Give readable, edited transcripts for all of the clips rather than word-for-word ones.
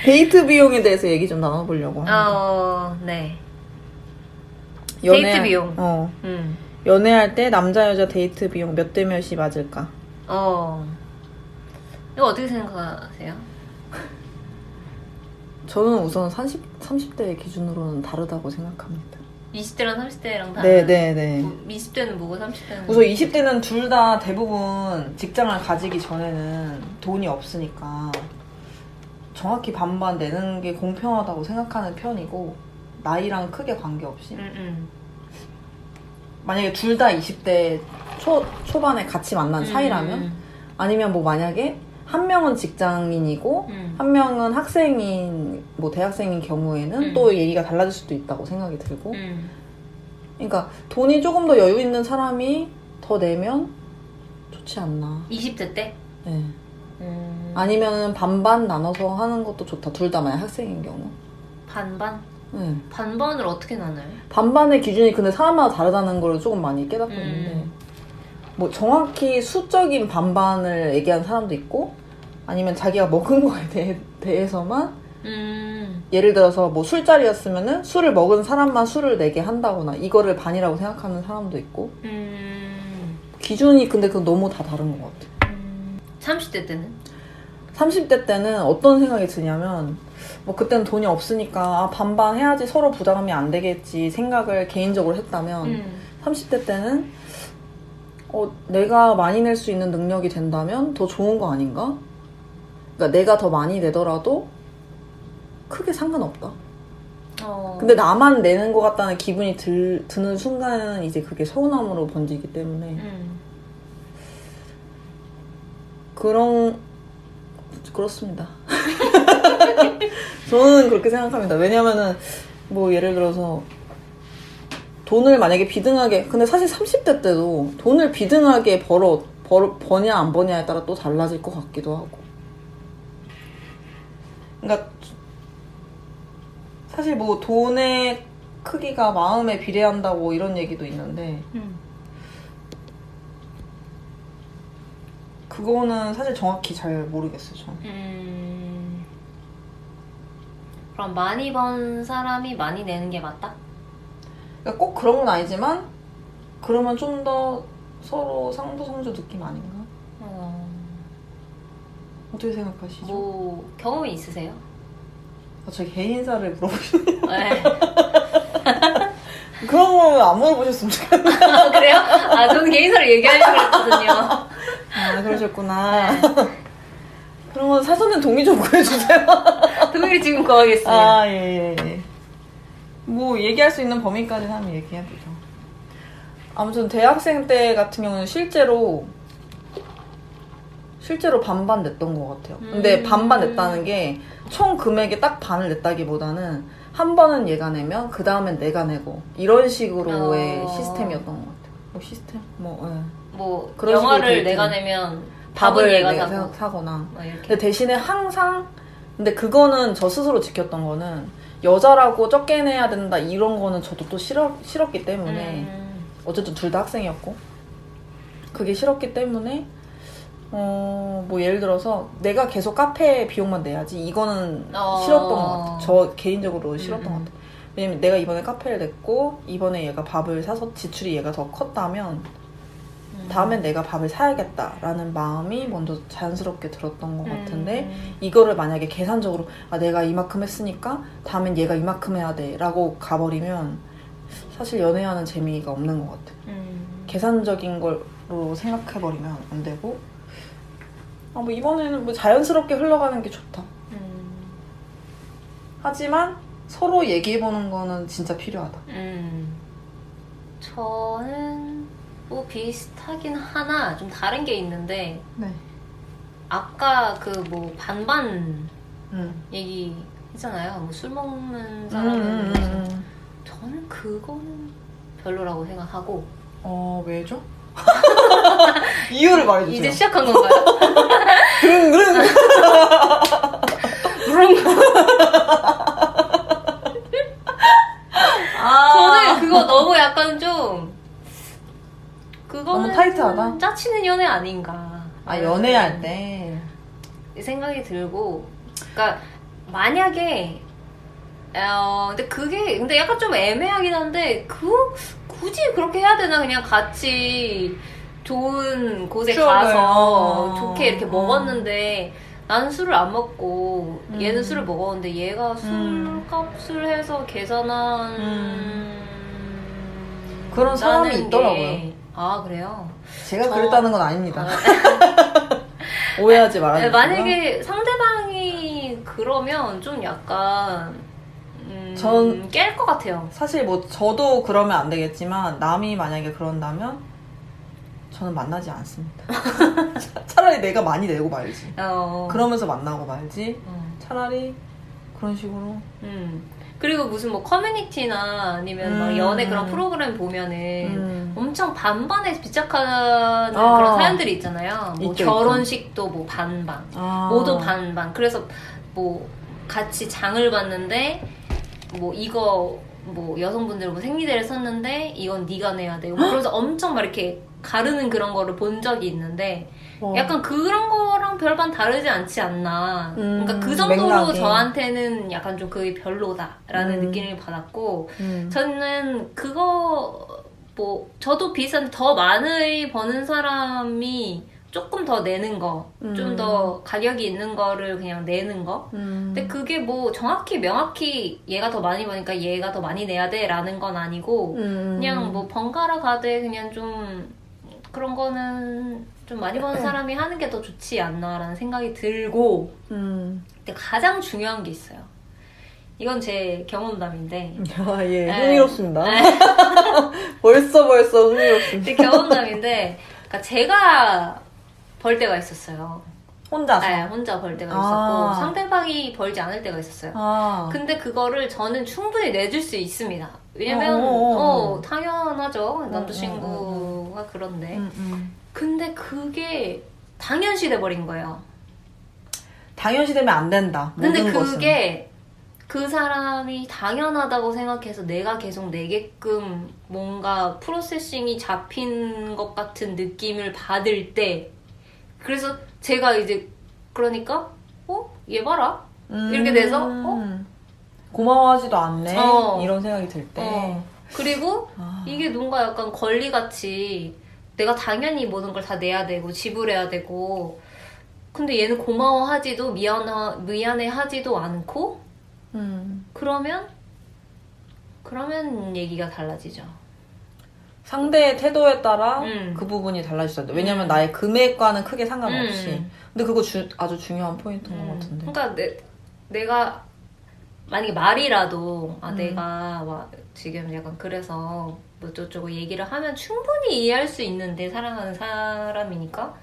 데이트 비용에 대해서 얘기 좀 나눠보려고 합니다. 네. 데이트 비용. 연애할 때 남자 여자 데이트 비용 몇 대 몇이 맞을까? 이거 어떻게 생각하세요? 저는 우선 30대 기준으로는 다르다고 생각합니다. 20대랑 30대랑 다르다? 네네네. 20대는 뭐고 30대는 우선 20대는 둘 다 대부분 직장을 가지기 전에는 돈이 없으니까 정확히 반반 내는 게 공평하다고 생각하는 편이고, 나이랑 크게 관계없이. 만약에 둘 다 20대 초반에 같이 만난 사이라면, 아니면 뭐 만약에 한 명은 직장인이고 한 명은 학생인, 뭐 대학생인 경우에는 또 얘기가 달라질 수도 있다고 생각이 들고, 그러니까 돈이 조금 더 여유 있는 사람이 더 내면 좋지 않나. 20대 때? 네. 아니면 반반 나눠서 하는 것도 좋다. 둘 다 만약 학생인 경우. 반반? 네. 반반을 어떻게 나눠요? 반반의 기준이 근데 사람마다 다르다는 걸 조금 많이 깨닫고 있는데, 뭐 정확히 수적인 반반을 얘기하는 사람도 있고, 아니면 자기가 먹은 거에 대해서만 예를 들어서 뭐 술자리였으면은 술을 먹은 사람만 술을 내게 한다거나 이거를 반이라고 생각하는 사람도 있고, 기준이 근데 그건 너무 다 다른 것 같아. 30대 때는? 30대 때는 어떤 생각이 드냐면, 뭐 그때는 돈이 없으니까 반반 해야지 서로 부담이 안 되겠지 생각을 개인적으로 했다면, 30대 때는 내가 많이 낼 수 있는 능력이 된다면 더 좋은 거 아닌가? 그러니까 내가 더 많이 내더라도 크게 상관없다. 근데 나만 내는 것 같다는 기분이 드는 순간에는 이제 그게 서운함으로 번지기 때문에 그렇습니다. 저는 그렇게 생각합니다. 왜냐면은 뭐 예를 들어서 돈을 만약에 비등하게, 근데 사실 30대 때도 돈을 비등하게 버냐 안 버냐에 따라 또 달라질 것 같기도 하고. 그러니까 사실 뭐 돈의 크기가 마음에 비례한다고 이런 얘기도 있는데, 그거는 사실 정확히 잘 모르겠어요, 저는. 그럼 많이 번 사람이 많이 내는 게 맞다? 그러니까 꼭 그런 건 아니지만, 그러면 좀 더 서로 상부상조 느낌 아닌가? 어떻게 생각하시죠? 뭐 경험이 있으세요? 제 개인사를 물어보시네요. 네. 그런 거 안 물어보셨으면 좋겠네요. 그래요? 저는 개인사를 얘기하려고 그랬거든요. 그러셨구나. 네. 그러면 사전에 동의 좀 구해주세요. 동의를 지금 구하겠습니다. 예. 뭐 얘기할 수 있는 범위까지는 하면 얘기해보죠. 아무튼 대학생 때 같은 경우는 실제로 반반 냈던 것 같아요. 근데 반반 냈다는 게 총 금액의 딱 반을 냈다기보다는 한 번은 얘가 내면 그 다음엔 내가 내고 이런 식으로의 시스템이었던 것 같아요. 뭐 시스템? 뭐 영화를 내가 내면 밥을 얘가 사거나. 근데 대신에 항상, 근데 그거는 저 스스로 지켰던 거는 여자라고 적게 내야 된다 이런 거는 저도 또 싫었기 때문에, 어쨌든 둘 다 학생이었고 그게 싫었기 때문에 뭐 예를 들어서 내가 계속 카페 비용만 내야지 이거는 싫었던 것 같아요. 저 개인적으로 싫었던 것 같아요. 왜냐면 내가 이번에 카페를 냈고 이번에 얘가 밥을 사서 지출이 얘가 더 컸다면 다음엔 내가 밥을 사야겠다라는 마음이 먼저 자연스럽게 들었던 것 같은데, 이거를 만약에 계산적으로 내가 이만큼 했으니까 다음엔 얘가 이만큼 해야 돼 라고 가버리면 사실 연애하는 재미가 없는 것 같아요. 계산적인 걸로 생각해버리면 안 되고, 뭐 이번에는 뭐 자연스럽게 흘러가는 게 좋다. 하지만 서로 얘기해보는 거는 진짜 필요하다. 저는 뭐 비슷하긴 하나 좀 다른 게 있는데, 네. 아까 그 뭐 반반 얘기 했잖아요. 뭐 술 먹는 사람은 저는 그거는 별로라고 생각하고. 왜죠? 이유를 말해주세요. 이제 시작한 건가요? 그런 저는 그거 너무 약간 좀, 그거는 너무 타이트하다? 짜치는 연애 아닌가. 연애할 때 생각이 들고, 그러니까 만약에 근데 약간 좀 애매하긴 한데 굳이 그렇게 해야 되나? 그냥 같이 좋은 곳에 추억을. 가서 좋게 이렇게 먹었는데 나는 술을 안 먹고 얘는 술을 먹었는데 얘가 술값을 해서 계산한 그런 사람이 게... 있더라고요. 아 그래요? 제가 그랬다는 건 아닙니다. 오해하지 말아주세요. 만약에 상대방이 그러면 좀 약간 전 깰 것 같아요. 사실 뭐 저도 그러면 안 되겠지만 남이 만약에 그런다면 저는 만나지 않습니다. 차라리 내가 많이 내고 말지. 그러면서 만나고 말지. 차라리 그런 식으로. 그리고 무슨 뭐 커뮤니티나 아니면 막 연애 그런 프로그램 보면은 엄청 반반에 집착하는 그런 사연들이 있잖아요. 뭐 있죠, 결혼식도 뭐 반반, 모두 반반. 그래서 뭐 같이 장을 봤는데 뭐 이거 뭐 여성분들 뭐 생리대를 썼는데 이건 네가 내야 돼. 그래서 엄청 막 이렇게 가르는 그런 거를 본 적이 있는데 약간 그런 거랑 별반 다르지 않지 않나. 그러니까 그 정도로 맥락이. 저한테는 약간 좀 그게 별로다라는 느낌을 받았고 저는 그거 뭐 저도 비슷한데 더 많이 버는 사람이 조금 더 내는 거, 좀 더 가격이 있는 거를 그냥 내는 거. 근데 그게 뭐 정확히 명확히 얘가 더 많이 버니까 얘가 더 많이 내야 돼라는 건 아니고 그냥 뭐 번갈아 가되 그냥 좀 그런 거는 좀 많이 버는 사람이 하는 게 더 좋지 않나라는 생각이 들고 근데 가장 중요한 게 있어요. 이건 제 경험담인데 아, 예, 흥미롭습니다. 벌써 흥미롭습니다. 제 경험담인데 그러니까 제가 벌 때가 있었어요. 혼자서? 네, 혼자 벌 때가 있었고 상대방이 벌지 않을 때가 있었어요. 근데 그거를 저는 충분히 내줄 수 있습니다. 왜냐면 당연하죠. 남자친구가 그런데 근데 그게 당연시 돼버린 거예요. 당연시 되면 안 된다. 근데 모든 그게 그 사람이 당연하다고 생각해서 내가 계속 내게끔 뭔가 프로세싱이 잡힌 것 같은 느낌을 받을 때 그래서 제가 이제 그러니까 얘 봐라 이렇게 돼서 고마워하지도 않네 이런 생각이 들 때 그리고 이게 뭔가 약간 권리같이 내가 당연히 모든 걸 다 내야 되고 지불해야 되고 근데 얘는 고마워하지도 미안해하지도 않고 그러면 얘기가 달라지죠. 상대의 태도에 따라 그 부분이 달라지죠. 왜냐면 나의 금액과는 크게 상관없이. 근데 그거 아주 중요한 포인트인 것 같은데. 그러니까 내가 만약에 말이라도 내가 지금 약간 그래서 뭐 어쩌고 얘기를 하면 충분히 이해할 수 있는데 사랑하는 사람이니까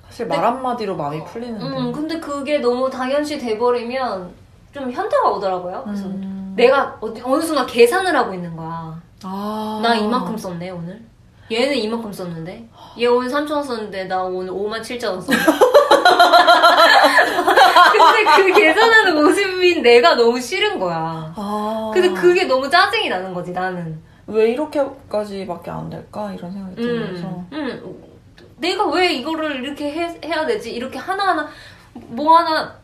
사실 말 한마디로 마음이 풀리는데. 근데 그게 너무 당연시 돼버리면 좀 현타가 오더라고요. 그래서 내가 어느 순간 계산을 하고 있는 거야. 나 이만큼 썼네 오늘. 얘는 이만큼 썼는데 얘 오늘 3,000원 썼는데 나 오늘 57,000원 썼네. 근데 그 계산하는 모습인 내가 너무 싫은 거야. 근데 그게 너무 짜증이 나는 거지 나는. 왜 이렇게까지밖에 안 될까? 이런 생각이 들면서 내가 왜 이거를 이렇게 해야 되지? 이렇게 하나하나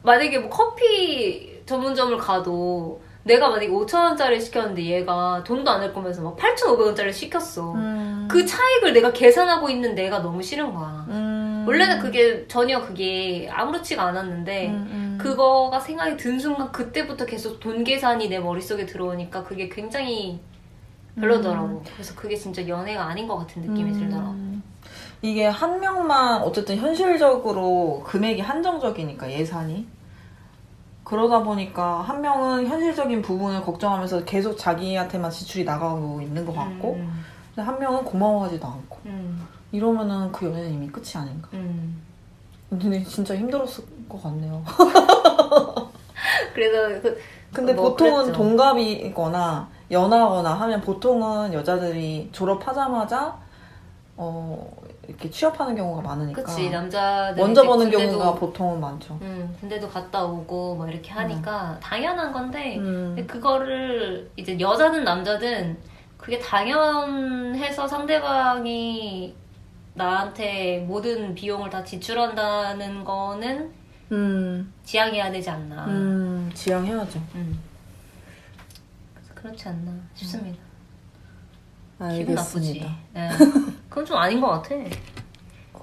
만약에 뭐 커피 전문점을 가도 내가 만약에 5,000원짜리 시켰는데 얘가 돈도 안 낼 거면서 막 8,500원짜리 시켰어. 그 차익을 내가 계산하고 있는 내가 너무 싫은 거야. 원래는 전혀 그게 아무렇지가 않았는데 그거가 생각이 든 순간 그때부터 계속 돈 계산이 내 머릿속에 들어오니까 그게 굉장히 별로더라고. 그래서 그게 진짜 연애가 아닌 것 같은 느낌이 들더라고. 이게 한 명만 어쨌든 현실적으로 금액이 한정적이니까 예산이 그러다 보니까 한 명은 현실적인 부분을 걱정하면서 계속 자기한테만 지출이 나가고 있는 것 같고 근데 한 명은 고마워하지도 않고 이러면은 그 연애는 이미 끝이 아닌가. 근데 진짜 힘들었을 것 같네요. 그래서 근데 보통은 동갑이거나 연하거나 하면 보통은 여자들이 졸업하자마자 이렇게 취업하는 경우가 많으니까. 그치, 남자들 먼저 버는 경우가 보통은 많죠. 군대도 갔다 오고 뭐 이렇게 하니까 당연한 건데 근데 그거를 이제 여자든 남자든 그게 당연해서 상대방이 나한테 모든 비용을 다 지출한다는 거는 지양해야 되지 않나. 지양해야죠. 그래서 그렇지 않나 싶습니다. 알겠습니다. 기분 나쁘지. 네. 그건 좀 아닌 것 같아.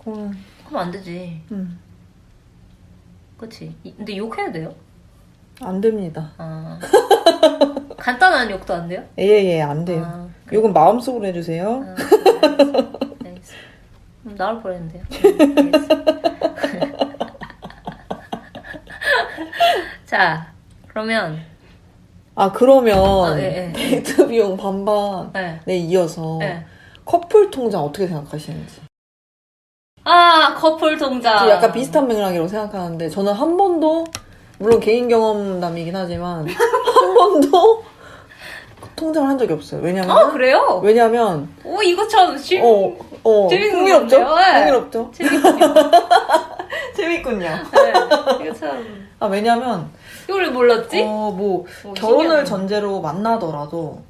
그럼 안 되지. 그치? 근데 욕해야 돼요? 안 됩니다. 간단한 욕도 안 돼요? 예, 안 돼요. 욕은 마음속으로 해주세요. 알겠어. 나올 뻔했는데요. 자, 그러면 그러면 예. 데이트 비용 반반에 이어서 커플 통장 어떻게 생각하시는지. 커플 통장. 약간 비슷한 맥락이라고 생각하는데 저는 한 번도 물론 개인 경험담이긴 하지만 한 번도 통장을 한 적이 없어요. 왜냐면 그래요? 왜냐면 이거 참 재밌는 흥미롭죠? 흥미롭죠? 재밌군요. 이거 참. 왜냐면 이걸 몰랐지? 결혼을 신기하네. 전제로 만나더라도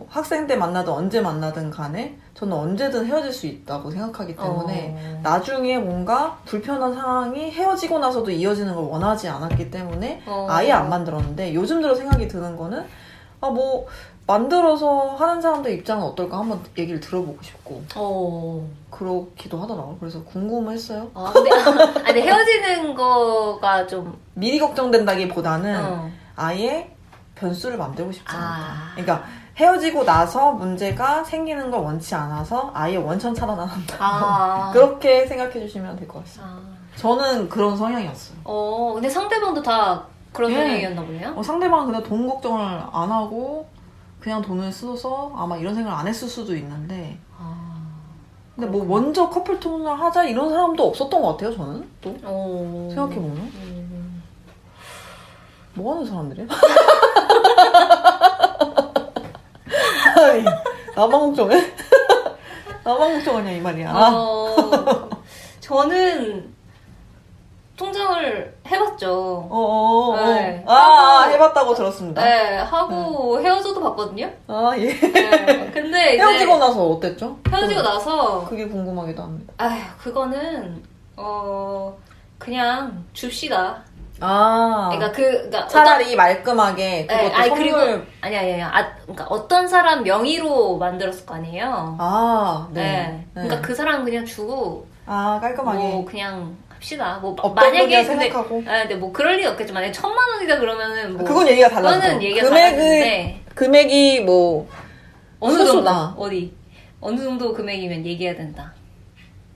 학생 때 만나든 언제 만나든 간에 저는 언제든 헤어질 수 있다고 생각하기 때문에 나중에 뭔가 불편한 상황이 헤어지고 나서도 이어지는 걸 원하지 않았기 때문에 아예 안 만들었는데 요즘 들어 생각이 드는 거는 만들어서 하는 사람들 입장은 어떨까 한번 얘기를 들어보고 싶고 그렇기도 하더라고요. 그래서 궁금했어요. 근데 헤어지는 거가 좀 미리 걱정된다기보다는 아예 변수를 만들고 싶지 않다. 그러니까 헤어지고 나서 문제가 생기는 걸 원치 않아서 아예 원천 차단한다. 그렇게 생각해 주시면 될 것 같습니다. 저는 그런 성향이었어요. 근데 상대방도 다 그런 성향이었나 보네요? 상대방은 그냥 돈 걱정을 안 하고 그냥 돈을 써서 아마 이런 생각을 안 했을 수도 있는데 근데 먼저 커플 통화를 하자 이런 사람도 없었던 것 같아요. 저는 또 생각해보면 뭐 하는 사람들이야? 나만 걱정해? 나만 걱정하냐 이 말이야. 저는 통장을 해봤죠. 네. 해봤다고 들었습니다. 네, 하고 헤어져도 봤거든요. 예. 네, 근데 이제 헤어지고 나서 어땠죠? 헤어지고 나서 그게 궁금하기도 합니다. 그거는 그냥 줍시다. 그러니까 차라리 말끔하게 그것도 선물. 그리고 그러니까 어떤 사람 명의로 만들었을 거 아니에요. 네. 그러니까 그 사람 그냥 주고 깔끔하게 그냥 합시다. 만약에 생각하고. 근데 그럴 리 없겠죠. 만약에 1,000만 원이다 그러면은 그건 얘기가 달라져. 그거는 얘기가 달라지는데 금액이 어느 정도 어느 정도 금액이면 얘기해야 된다.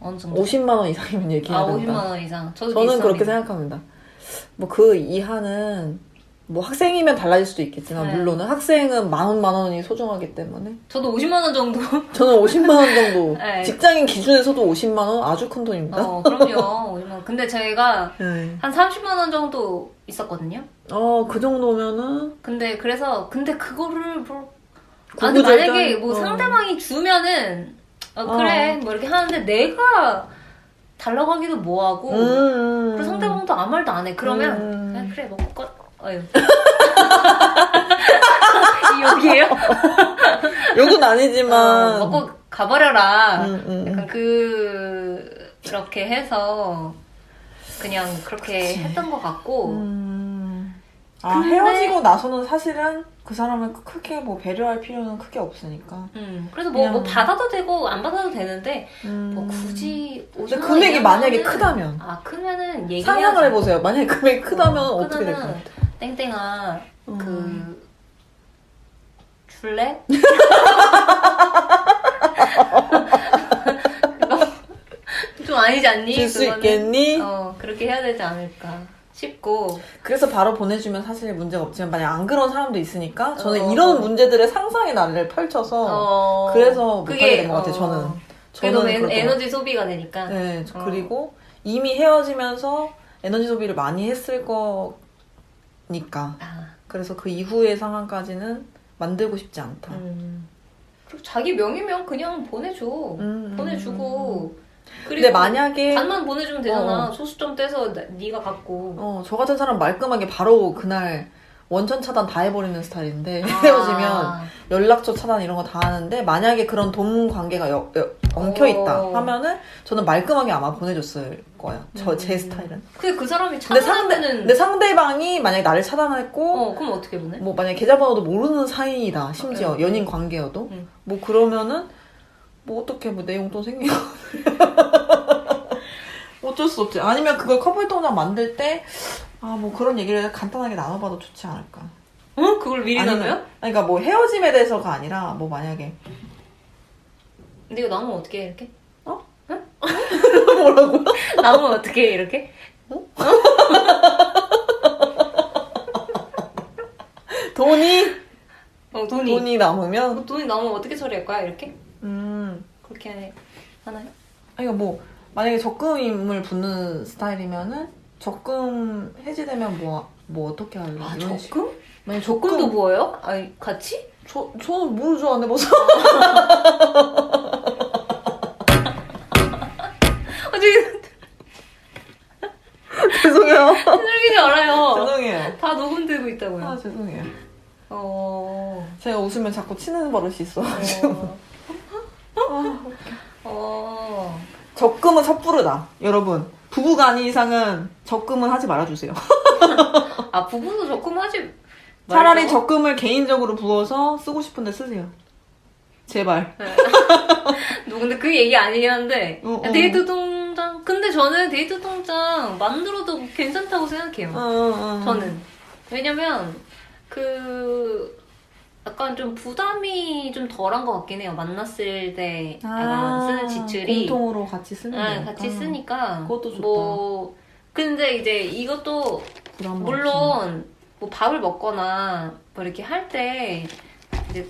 어느 정도? 50만 원 이상이면 얘기해야 된다. 50만 원 이상. 저는 그렇게 생각합니다. 그 이하는 학생이면 달라질 수도 있겠지만 물론은 학생은 만 원이 소중하기 때문에 저도 50만 원 정도. 저는 50만 원 정도. 직장인 기준에서도 50만 원 아주 큰 돈입니다. 그럼요. 50만 원. 근데 저희가 한 30만 원 정도 있었거든요. 그 정도면은. 근데 그거를 만약에 상대방이 주면은 그래 이렇게 하는데 내가 달라고 하기도 뭐하고 그리고 상대방도 아무 말도 안 해. 그러면 그래 먹고 꺼. 이 욕이에요? 욕은 아니지만 먹고 가버려라. 약간 그렇게 해서 그냥 그렇게 했던 것 같고. 헤어지고 나서는 사실은 그 사람을 크게 배려할 필요는 크게 없으니까. 그래서 받아도 되고 안 받아도 되는데 굳이 50만 금액이 만약에 크다면. 크면은 얘기해야죠. 상상을 해보세요. 만약에 금액이 크다면 어떻게 될 것 같아요? 땡땡아 줄래? 좀 아니지 않니? 줄 수 있겠니? 그렇게 해야 되지 않을까 싶고. 그래서 바로 보내주면 사실 문제가 없지만 만약 안 그런 사람도 있으니까 저는 이런 문제들의 상상의 나래를 펼쳐서 그래서 못하게 된 것 같아요. 저는 너무 에너지 소비가 되니까. 네. 그리고 이미 헤어지면서 에너지 소비를 많이 했을 거니까. 그래서 그 이후의 상황까지는 만들고 싶지 않다. 그리고 자기 명의면 그냥 보내줘. 보내주고. 근데 만약에 반만 보내주면 되잖아. 소수점 떼서 네가 갖고. 저 같은 사람 말끔하게 바로 그날 원천 차단 다 해버리는 스타일인데 헤어지면 연락처 차단 이런 거 다 하는데 만약에 그런 돈 관계가 엉켜있다 하면은 저는 말끔하게 아마 보내줬을 거예요. 제 스타일은. 근데 그 사람이 차단하면은 근데 상대방이 만약에 나를 차단했고 그럼 어떻게 보내? 뭐 만약에 계좌번호도 모르는 사이이다 심지어 연인 관계여도 뭐 그러면은 뭐 어떻게 뭐 내용 또 생기고 어쩔 수 없지. 아니면 그걸 커플 통장 만들 때 뭐 그런 얘기를 간단하게 나눠봐도 좋지 않을까. 응? 그걸 미리 나눠요? 그러니까 뭐 헤어짐에 대해서가 아니라 뭐 만약에 근데 이거 나누면 어떻게 해 이렇게? 응? 뭐라고? 나누면 어떻게 해 이렇게? 돈이 남으면 돈이 남으면 어떻게 처리할 거야 이렇게? 그렇게 하나요? 그러니까 뭐 만약에 적금을 붓는 스타일이면은 적금 해지되면 뭐 어떻게 할래? 이런 적금? 만약 적금도 모아요? 아니 같이? 저는 모르죠 안 해봐서. 죄송해요. 슬기지 알아요. 죄송해요. 다 녹음되고 있다고요. 죄송해요. 제가 웃으면 자꾸 치는 버릇이 있어가지고. 적금은 섣부르다. 여러분, 부부가 아닌 이상은 적금은 하지 말아주세요. 부부도 적금하지 말죠? 차라리 적금을 개인적으로 부어서 쓰고 싶은데 쓰세요. 제발. 근데 그 얘기 아니긴 한데 데이트 통장 근데 저는 데이트 통장 만들어도 괜찮다고 생각해요. 저는 왜냐면 약간 좀 부담이 좀 덜한 것 같긴 해요. 만났을 때 쓰는 지출이 공통으로 같이 쓰는 거니까. 같이 쓰니까 그것도 좋다. 근데 이제 이것도 물론 뭐 밥을 먹거나 뭐 이렇게 할 때 이제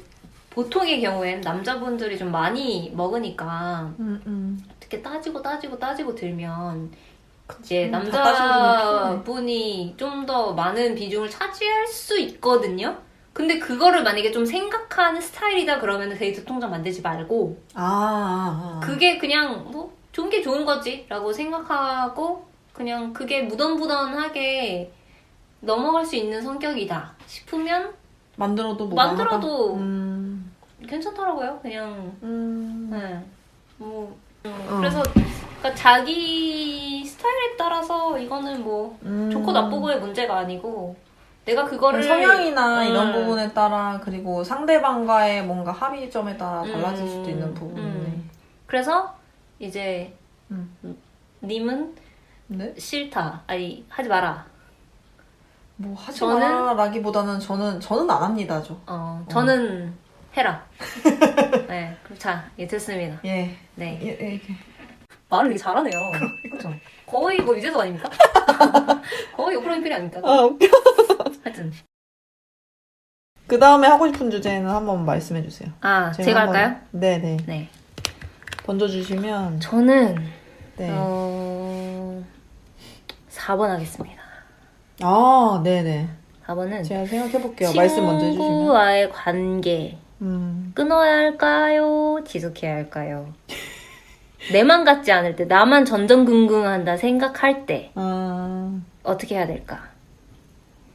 보통의 경우엔 남자분들이 좀 많이 먹으니까 어떻게 따지고 들면 이제 남자분이 좀 더 많은 비중을 차지할 수 있거든요. 근데 그거를 만약에 좀 생각하는 스타일이다 그러면 데이트 통장 만들지 말고 그게 그냥 뭐 좋은 게 좋은 거지 라고 생각하고 그냥 그게 무던무던하게 넘어갈 수 있는 성격이다 싶으면 만들어도 괜찮더라고요. 그냥 네. 그래서 그러니까 자기 스타일에 따라서 이거는 뭐 좋고 나쁘고의 문제가 아니고 내가 그거를 성향이나 이런 부분에 따라 그리고 상대방과의 뭔가 합의점에 따라 달라질 수도 있는 부분이네. 그래서 이제 님은 네? 싫다. 아니 하지 마라. 뭐 하지 마라기보다는 저는 안 합니다. 저는 해라. 네, 그럼 자, 됐습니다. 예. 네. 예. 말을 되게 잘하네요. 그렇죠. 거의 뭐 유재석 아닙니까? 거의 오프라인필이 아닙니까? 웃겨. 하여튼. 그 다음에 하고 싶은 주제는 한번 말씀해 주세요. 제가 할까요? 네네. 네. 던져주시면. 저는, 네. 4번 하겠습니다. 네네. 4번은. 제가 생각해볼게요. 말씀 먼저 해주시면. 친구와의 관계. 끊어야 할까요? 지속해야 할까요? 내 맘 같지 않을 때, 나만 전전긍긍한다 생각할 때, 어떻게 해야 될까?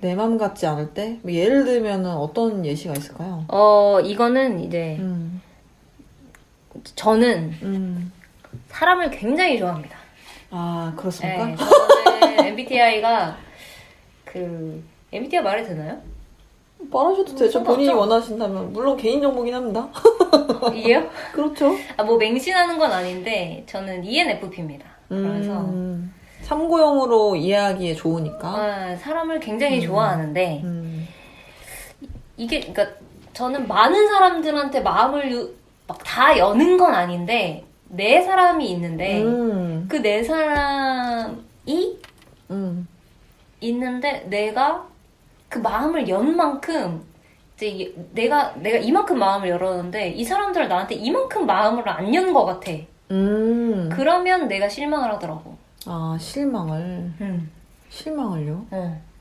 내 맘 같지 않을 때? 예를 들면 어떤 예시가 있을까요? 이거는 이제, 저는 사람을 굉장히 좋아합니다. 그렇습니까? 네, 저는 MBTI가, MBTI 말해도 되나요? 말하셔도 되죠. 본인이 원하신다면. 물론 개인정보긴 합니다. 이게요? 그렇죠. 뭐 맹신하는 건 아닌데 저는 ENFP입니다. 그래서 참고용으로 이해하기에 좋으니까. 사람을 굉장히 좋아하는데 이게 그러니까 저는 많은 사람들한테 마음을 막 다 여는 건 아닌데 네 사람이 있는데 그 네 사람이 있는데 내가 그 마음을 연 만큼 이제 내가 이만큼 마음을 열었는데 이 사람들은 나한테 이만큼 마음을 안 연 것 같아. 그러면 내가 실망을 하더라고. 실망을. 실망을요?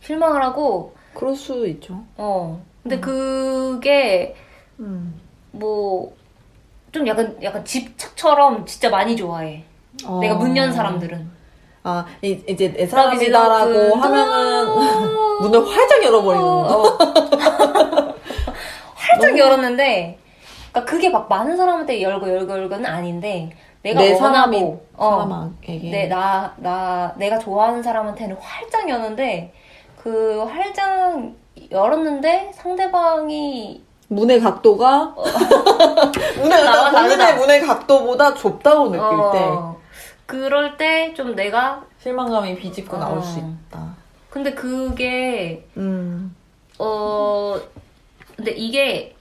실망을 하고. 그럴 수 있죠. 근데 그게 뭐 좀 약간 집착처럼 진짜 많이 좋아해. 내가 문 연 사람들은. 이제 내 사람이다라고 하면은 문을 활짝 열어버리는 거. 활짝 열었는데, 그러니까 그게 막 많은 사람한테 열고는 아닌데, 내가 내 원하고, 사람에게. 내가 좋아하는 사람한테는 활짝 여는데, 그 활짝 열었는데, 상대방이, 문의 각도가, 본인의 문의 각도보다 좁다고 느낄 때. 그럴 때 좀 내가, 실망감이 비집고 나올 수 있다. 근데 그게, 근데 이게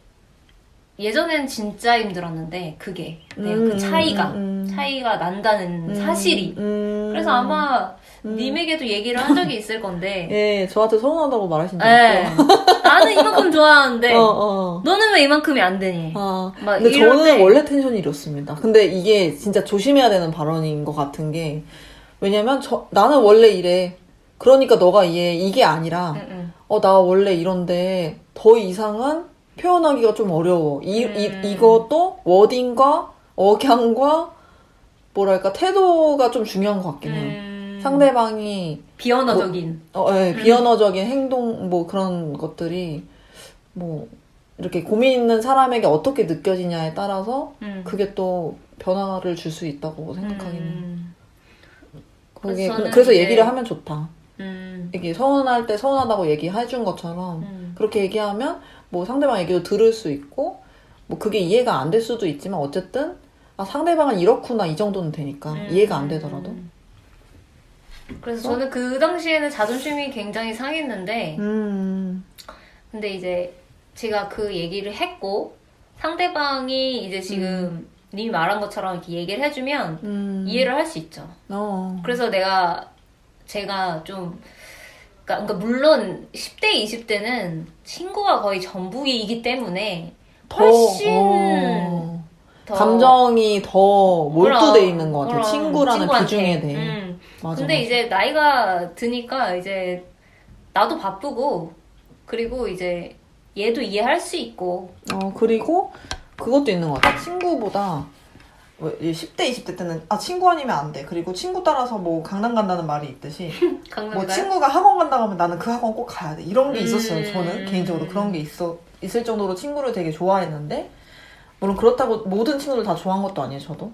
예전엔 진짜 힘들었는데 그게 그 차이가 난다는 사실이. 그래서 아마 님에게도 얘기를 한 적이 있을 건데. 예, 저한테 서운하다고 말하신 적 있죠. 나는 이만큼 좋아하는데 너는 왜 이만큼이 안 되니? 근데 저는 원래 텐션이 이렇습니다. 근데 이게 진짜 조심해야 되는 발언인 것 같은 게, 왜냐면 나는 원래 이래. 그러니까 너가 이게 아니라 나 원래 이런데 더 이상은 표현하기가 좀 어려워. 이것도 워딩과 억양과 뭐랄까 태도가 좀 중요한 것 같긴 해요. 상대방이 비언어적인 비언어적인 행동 뭐 그런 것들이 뭐 이렇게 고민 있는 사람에게 어떻게 느껴지냐에 따라서 그게 또 변화를 줄 수 있다고 생각하긴 해요. 그래서 얘기를 하면 좋다. 이게 서운할 때 서운하다고 얘기해준 것처럼 그렇게 얘기하면 뭐 상대방 얘기도 들을 수 있고 뭐 그게 이해가 안 될 수도 있지만 어쨌든 상대방은 이렇구나 이 정도는 되니까 이해가 안 되더라도. 그래서 저는 그 당시에는 자존심이 굉장히 상했는데 근데 이제 제가 그 얘기를 했고 상대방이 이제 지금 님이 말한 것처럼 이렇게 얘기를 해주면 이해를 할 수 있죠. 그래서 제가 좀 그러니까 물론 10대, 20대는 친구가 거의 전부이기 때문에 훨씬 더 감정이 더 몰두돼 있는 것 같아요. 친구라는 친구한테. 비중에 대해. 맞아, 근데 이제 나이가 드니까 이제 나도 바쁘고 그리고 이제 얘도 이해할 수 있고 그리고 그것도 있는 것 같아. 친구보다 10대, 20대 때는 친구 아니면 안 돼. 그리고 친구 따라서 뭐 강남 간다는 말이 있듯이 뭐 친구가 학원 간다고 하면 나는 그 학원 꼭 가야 돼. 이런 게 있었어요. 저는 개인적으로 그런 게 있을 정도로 친구를 되게 좋아했는데 물론 그렇다고 모든 친구들 다 좋아한 것도 아니에요. 저도.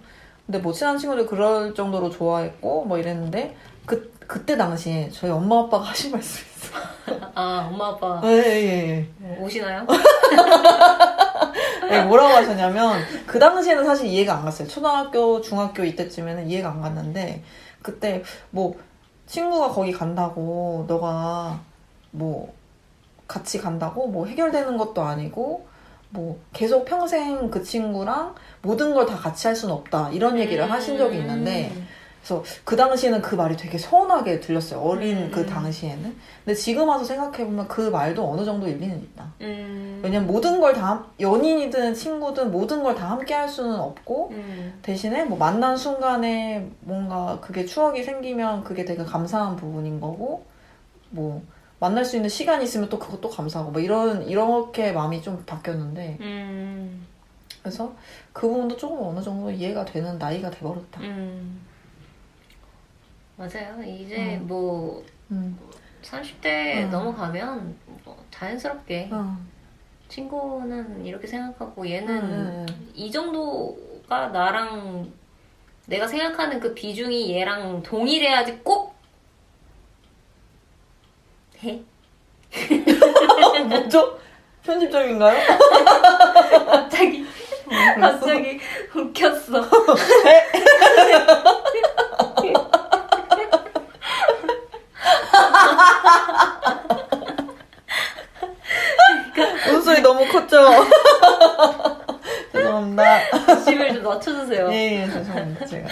근데 뭐 친한 친구들 그럴 정도로 좋아했고 뭐 이랬는데 그때 당시에 저희 엄마 아빠가 하신 말씀이 있어요. 엄마 아빠 예. 오시나요? 네, 뭐라고 하셨냐면 그 당시에는 사실 이해가 안 갔어요. 초등학교, 중학교 이때쯤에는 이해가 안 갔는데 그때 뭐 친구가 거기 간다고 너가 뭐 같이 간다고 뭐 해결되는 것도 아니고 뭐 계속 평생 그 친구랑 모든 걸 다 같이 할 수는 없다 이런 얘기를 하신 적이 있는데 그래서 그 당시에는 그 말이 되게 서운하게 들렸어요. 어린 그 당시에는. 근데 지금 와서 생각해보면 그 말도 어느 정도 일리는 있다. 왜냐면 모든 걸 다 연인이든 친구든 모든 걸 다 함께 할 수는 없고 대신에 뭐 만난 순간에 뭔가 그게 추억이 생기면 그게 되게 감사한 부분인 거고 뭐 만날 수 있는 시간이 있으면 또 그것도 감사하고 뭐 이렇게 마음이 좀 바뀌었는데 그래서 그 부분도 조금 어느 정도 이해가 되는 나이가 돼버렸다. 맞아요. 이제 뭐 30대 넘어가면 뭐 자연스럽게 친구는 이렇게 생각하고 얘는 이 정도가 나랑 내가 생각하는 그 비중이 얘랑 동일해야지 꼭 해? 뭐죠? 편집점인가요? 갑자기 웃겼어. 웃음소리 너무 컸죠? 죄송합니다. 집을 좀 낮춰주세요. 예, 죄송합니다. 제가.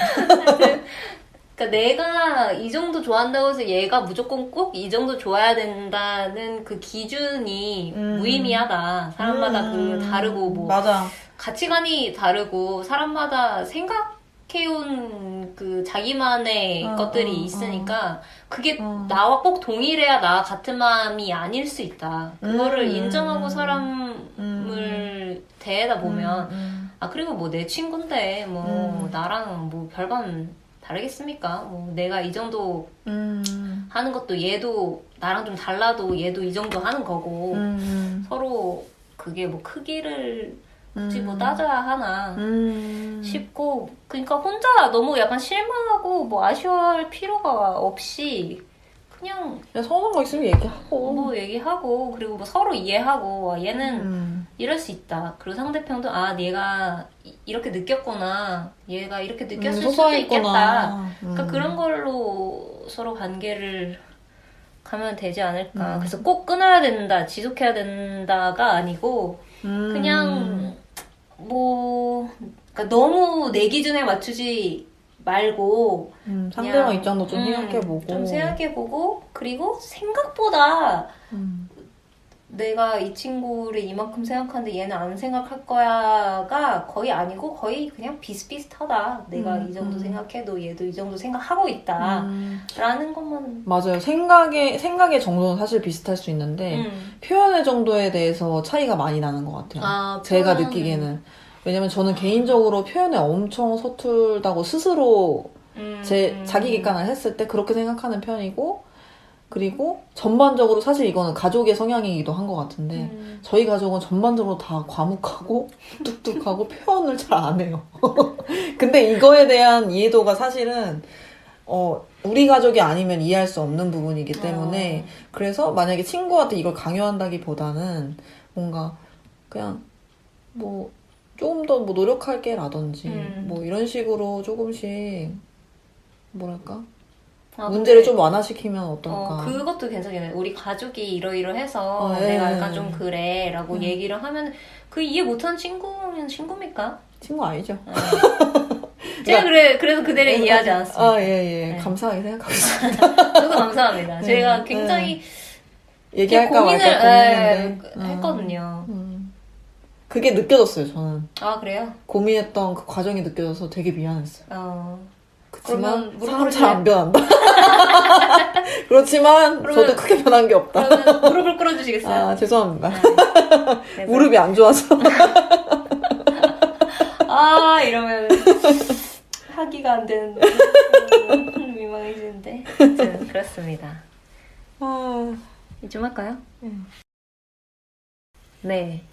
그러니까 내가 이 정도 좋아한다고 해서 얘가 무조건 꼭 이 정도 좋아야 된다는 그 기준이 무의미하다. 사람마다 그 다르고 뭐 맞아. 가치관이 다르고 사람마다 생각해온 그 자기만의 것들이 있으니까 그게 나와 꼭 동일해야 나 같은 마음이 아닐 수 있다. 그거를 인정하고 사람을 대하다 보면 그리고 뭐 내 친구인데 뭐 나랑 뭐 별반 다르겠습니까? 뭐 내가 이 정도 하는 것도 얘도 나랑 좀 달라도 얘도 이 정도 하는 거고 서로 그게 뭐 크기를 굳이 뭐 따져야 하나 싶고 그러니까 혼자 너무 약간 실망하고 뭐 아쉬워할 필요가 없이 그냥 서운한 거 있으면 얘기하고 뭐 얘기하고 그리고 뭐 서로 이해하고 와, 얘는 이럴 수 있다. 그리고 상대편도 아 얘가 이렇게 느꼈구나. 얘가 이렇게 느꼈을 수도 있겠다. 그러니까 그런 걸로 서로 관계를 가면 되지 않을까. 그래서 꼭 끊어야 된다, 지속해야 된다가 아니고 그냥 뭐 그러니까 너무 내 기준에 맞추지 말고 상대방 입장도 좀 생각해보고 좀 생각해보고 그리고 생각보다 내가 이 친구를 이만큼 생각하는데 얘는 안 생각할 거야가 거의 아니고 거의 그냥 비슷비슷하다. 내가 이 정도 생각해도 얘도 이 정도 생각하고 있다. 라는 것만. 맞아요. 생각의 정도는 사실 비슷할 수 있는데 표현의 정도에 대해서 차이가 많이 나는 것 같아요. 제가 느끼기에는. 왜냐면 저는 개인적으로 표현에 엄청 서툴다고 스스로 자기 객관을 했을 때 그렇게 생각하는 편이고 그리고 전반적으로 사실 이거는 가족의 성향이기도 한 것 같은데 저희 가족은 전반적으로 다 과묵하고 뚝뚝하고 표현을 잘 안 해요. 근데 이거에 대한 이해도가 사실은 우리 가족이 아니면 이해할 수 없는 부분이기 때문에 그래서 만약에 친구한테 이걸 강요한다기보다는 뭔가 그냥 뭐 조금 더 뭐 노력할게 라든지 뭐 이런 식으로 조금씩 뭐랄까 문제를 좀 완화시키면 어떨까. 그것도 괜찮겠네. 우리 가족이 이러이러해서 내가 약간 좀 그래 라고 얘기를 하면 그 이해 못하는 친구면 친구입니까? 친구 아니죠. 제가 그래서 그대를 이해하지 않았습니다. 예. 감사하게 생각하고 있습니다. 저도 감사합니다. 제가 굉장히 얘기할까 말까 고민했는데 했거든요. 그게 느껴졌어요, 저는. 아, 그래요? 고민했던 그 과정이 느껴져서 되게 미안했어요. 그렇지만 사람 잘 안 변한다. 그렇지만 저도 크게 변한 게 없다. 그러면 무릎을 꿇어주시겠어요? 죄송합니다. 무릎이 안 좋아서. 이러면 하기가 안 되는데 민망해지는데. 그렇습니다. 좀 할까요? 네.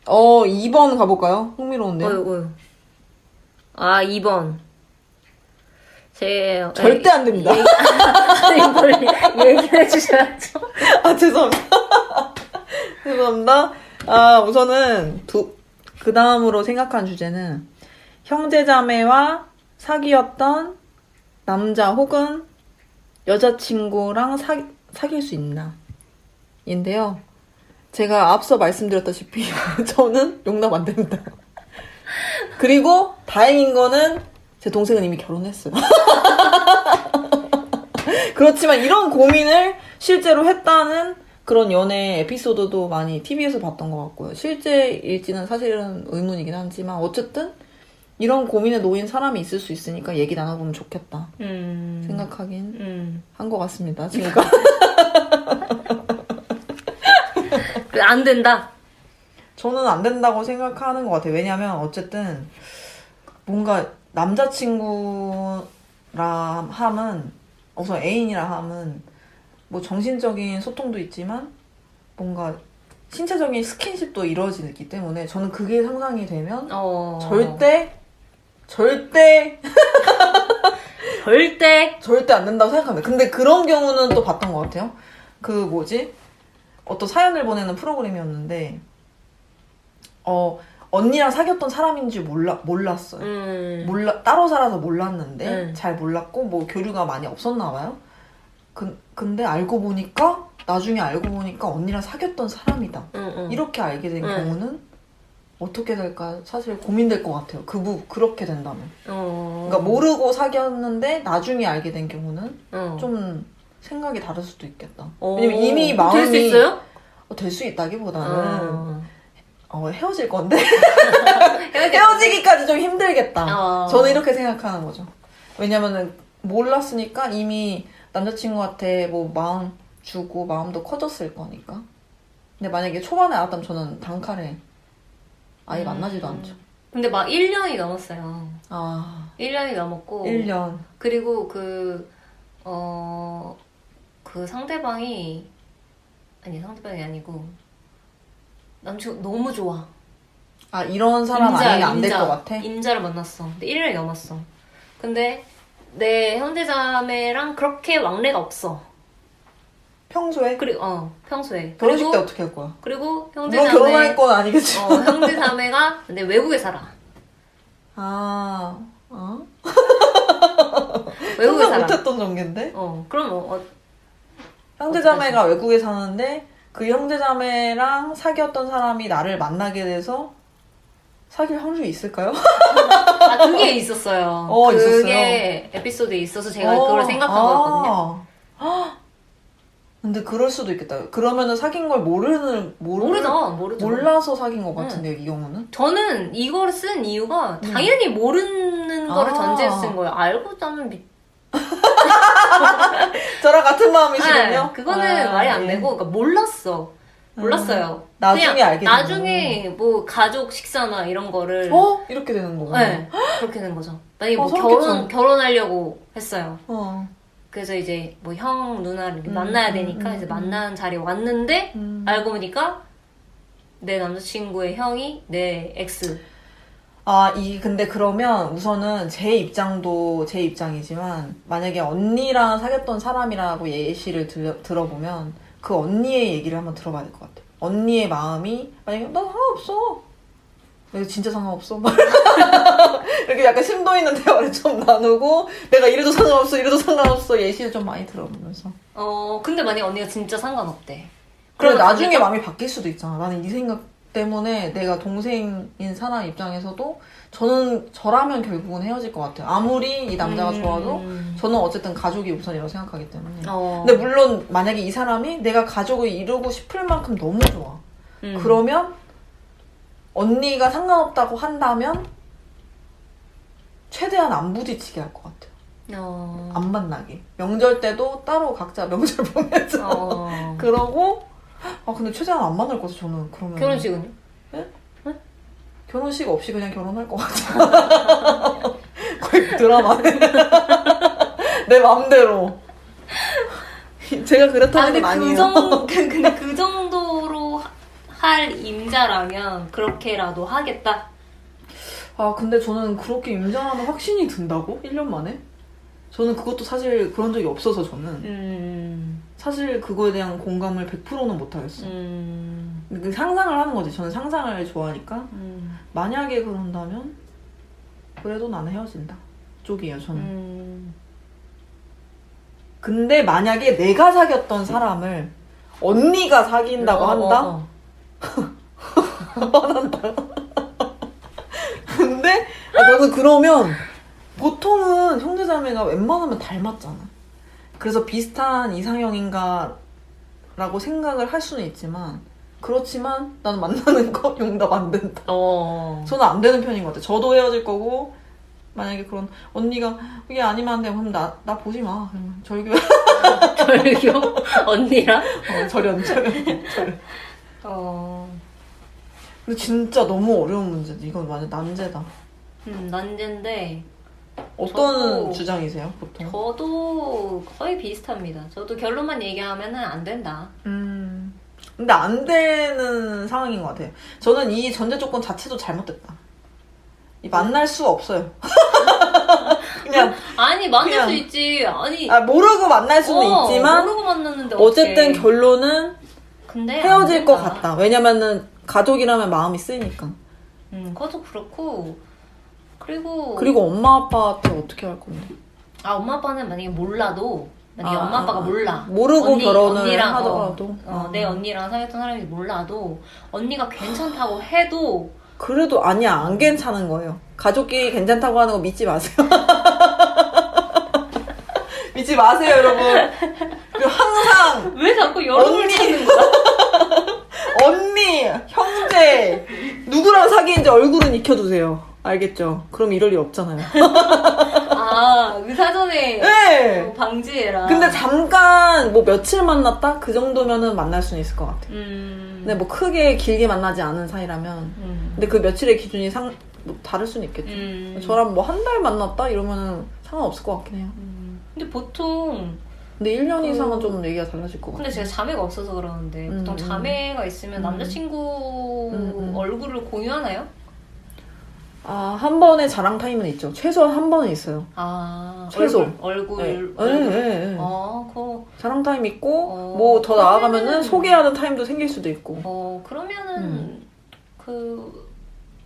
2번 가볼까요? 흥미로운데요. 2번. 절대 안 됩니다. 이걸 얘기를 해주셔야죠. 죄송합니다. 죄송합니다. 우선은 그 다음으로 생각한 주제는 형제자매와 사귀었던 남자 혹은 여자친구랑 사귈 수 있나? 인데요. 제가 앞서 말씀드렸다시피 저는 용납 안 됩니다. 그리고 다행인 거는 제 동생은 이미 결혼했어요. 그렇지만 이런 고민을 실제로 했다는 그런 연애 에피소드도 많이 TV에서 봤던 것 같고요. 실제일지는 사실은 의문이긴 하지만 어쨌든 이런 고민에 놓인 사람이 있을 수 있으니까 얘기 나눠보면 좋겠다 생각하긴 한 것 같습니다. 지금까지. 안 된다? 저는 안 된다고 생각하는 것 같아요. 왜냐면 어쨌든 뭔가 남자친구라 함은 우선 애인이라 함은 뭐 정신적인 소통도 있지만 뭔가 신체적인 스킨십도 이루어지기 때문에 저는 그게 상상이 되면 절대 안 된다고 생각합니다. 근데 그런 경우는 또 봤던 것 같아요. 어떤 사연을 보내는 프로그램이었는데 언니랑 사귀었던 사람인지 몰랐어요. 따로 살아서 몰랐는데 잘 몰랐고 뭐 교류가 많이 없었나 봐요. 근데 나중에 알고 보니까 언니랑 사귀었던 사람이다. 이렇게 알게 된 경우는 어떻게 될까 사실 고민될 것 같아요. 그렇게 된다면. 그러니까 모르고 사귀었는데 나중에 알게 된 경우는 좀 생각이 다를 수도 있겠다. 왜냐면 이미 마음이 될 수 있어요? 될 수 있다기보다는 헤어질 건데 헤어지기까지 좀 힘들겠다. 저는 이렇게 생각하는 거죠. 왜냐면은 몰랐으니까 이미 남자친구한테 뭐 마음 주고 마음도 커졌을 거니까. 근데 만약에 초반에 알았다면 저는 단칼에 아예 만나지도 않죠. 근데 막 1년이 넘었어요. 1년이 넘었고 1년. 그리고 그 상대방이 아니고 남친구 너무 좋아. 아, 이런 사람 아니면 안 될 것 같아? 임자를 만났어. 근데 1년이 넘었어. 근데 내 형제자매랑 그렇게 왕래가 없어. 평소에? 평소에. 결혼식 때 어떻게 할 거야? 그리고 너 결혼할 건 아니겠지? 형제자매가 근데 외국에 살아. 외국에 살아. 못했던 전개인데? 그럼 형제자매가 외국에 사는데 그 형제자매랑 사귀었던 사람이 나를 만나게 돼서 사귈 확률이 있을까요? 그게 있었어요. 그게 있었어요? 에피소드에 있어서 제가 그걸 생각한 거였거든요. 근데 그럴 수도 있겠다. 그러면은 사귄 걸 모르죠. 몰라서 사귄 것 같은데요, 이 경우는? 저는 이걸 쓴 이유가 당연히 모르는 거를 전제해서 쓴 거예요. 알고 나면 저랑 같은 마음이시군요? 네, 그거는 말이 안 되고, 그러니까 몰랐어요. 나중에 알게 나중에 뭐 가족 식사나 이런 거를 이렇게 되는 거구나. 네, 그렇게 되는 거죠. 만약에 뭐 결혼하려고 했어요. 그래서 이제 뭐 형 누나를 만나야 되니까 이제 만나는 자리에 왔는데 알고 보니까 내 남자친구의 형이 내 엑스. 근데 그러면 우선은 제 입장이지만 만약에 언니랑 사귀었던 사람이라고 예시를 들어보면 그 언니의 얘기를 한번 들어봐야 될 것 같아. 언니의 마음이 만약에 나 상관없어. 내가 진짜 상관없어. 이렇게 약간 심도 있는 대화를 좀 나누고 내가 이래도 상관없어 예시를 좀 많이 들어보면서. 근데 만약에 언니가 진짜 상관없대. 그래 나중에 마음이 바뀔 수도 있잖아. 나는 이 생각 때문에 내가 동생인 사람 입장에서도 저라면 결국은 헤어질 것 같아요. 아무리 이 남자가 좋아도 저는 어쨌든 가족이 우선이라고 생각하기 때문에. 근데 물론 만약에 이 사람이 내가 가족을 이루고 싶을 만큼 너무 좋아. 그러면 언니가 상관없다고 한다면 최대한 안 부딪히게 할 것 같아요. 안 만나게. 명절 때도 따로 각자 명절 보내서 그러고 근데 최대한 안 만날 것 같아 저는. 그러면 결혼식은요? 네? 결혼식 없이 그냥 결혼할 것 같아. 거의 드라마네. 내 마음대로. 제가 그렇다는 건 아니에요. 근데 그 정도로 할 임자라면 그렇게라도 하겠다. 근데 저는 그렇게 임자라면 확신이 든다고? 1년 만에? 저는 그것도 사실 그런 적이 없어서 저는 사실 그거에 대한 공감을 100%는 못하겠어. 그 상상을 하는 거지. 저는 상상을 좋아하니까 만약에 그런다면 그래도 나는 헤어진다 쪽이에요 저는. 근데 만약에 내가 사귀었던 사람을 언니가 사귄다고 한다? 화난다. 근데 저는 그러면 보통은 형제자매가 웬만하면 닮았잖아. 그래서 비슷한 이상형인가 라고 생각을 할 수는 있지만 그렇지만 나는 만나는 거 용납 안 된다. 저는 안 되는 편인 것 같아. 저도 헤어질 거고 만약에 그런 언니가 이게 아니면 안 돼. 그럼 나 보지 마. 그러면 절교. 절교? 언니랑? 절연. 근데 진짜 너무 어려운 문제지. 이건 완전 난제다. 난제인데 어떤 주장이세요, 보통? 저도 거의 비슷합니다. 저도 결론만 얘기하면은 안 된다. 근데 안 되는 상황인 것 같아요. 저는 이 전제 조건 자체도 잘못됐다. 만날 수 없어요. 그냥 만날 수 있지. 모르고 만날 수는 있지만 모르고 만났는데 어쨌든 결론은 근데 헤어질 것 같다. 왜냐면은 가족이라면 마음이 쓰이니까. 그것도 그렇고 그리고 엄마 아빠한테 어떻게 할 건데? 엄마 아빠는 만약에 몰라도 엄마 아빠가 몰라. 모르고 결혼을 하더라도 내 언니랑 사귀었던 사람이 몰라도 언니가 괜찮다고 해도 그래도 아니야 안 괜찮은 거예요. 가족끼리 괜찮다고 하는 거 믿지 마세요. 믿지 마세요 여러분. 그리고 항상 왜 자꾸 여론을 찾는 거야? 언니, 형제 누구랑 사귀는지 얼굴은 익혀두세요. 알겠죠? 그럼 이럴 일 없잖아요. 그 사전에 네. 방지해라. 근데 잠깐 뭐 며칠 만났다? 그 정도면은 만날 수는 있을 것 같아요. 근데 뭐 크게 길게 만나지 않은 사이라면 근데 그 며칠의 기준이 뭐 다를 수는 있겠죠. 저랑 뭐 한 달 만났다? 이러면은 상관없을 것 같긴 해요. 근데 보통 근데 1년 이상은 좀 얘기가 달라질 것 같아요. 근데 제가 자매가 없어서 그러는데 보통 자매가 있으면 남자친구 얼굴을 공유하나요? 아, 한 번의 자랑 타임은 있죠. 최소한 한 번은 있어요. 아, 최소. 얼굴. 네. 아, 그거. 자랑 타임 있고, 뭐 더 나아가면은 소개하는 타임도 생길 수도 있고. 그러면은,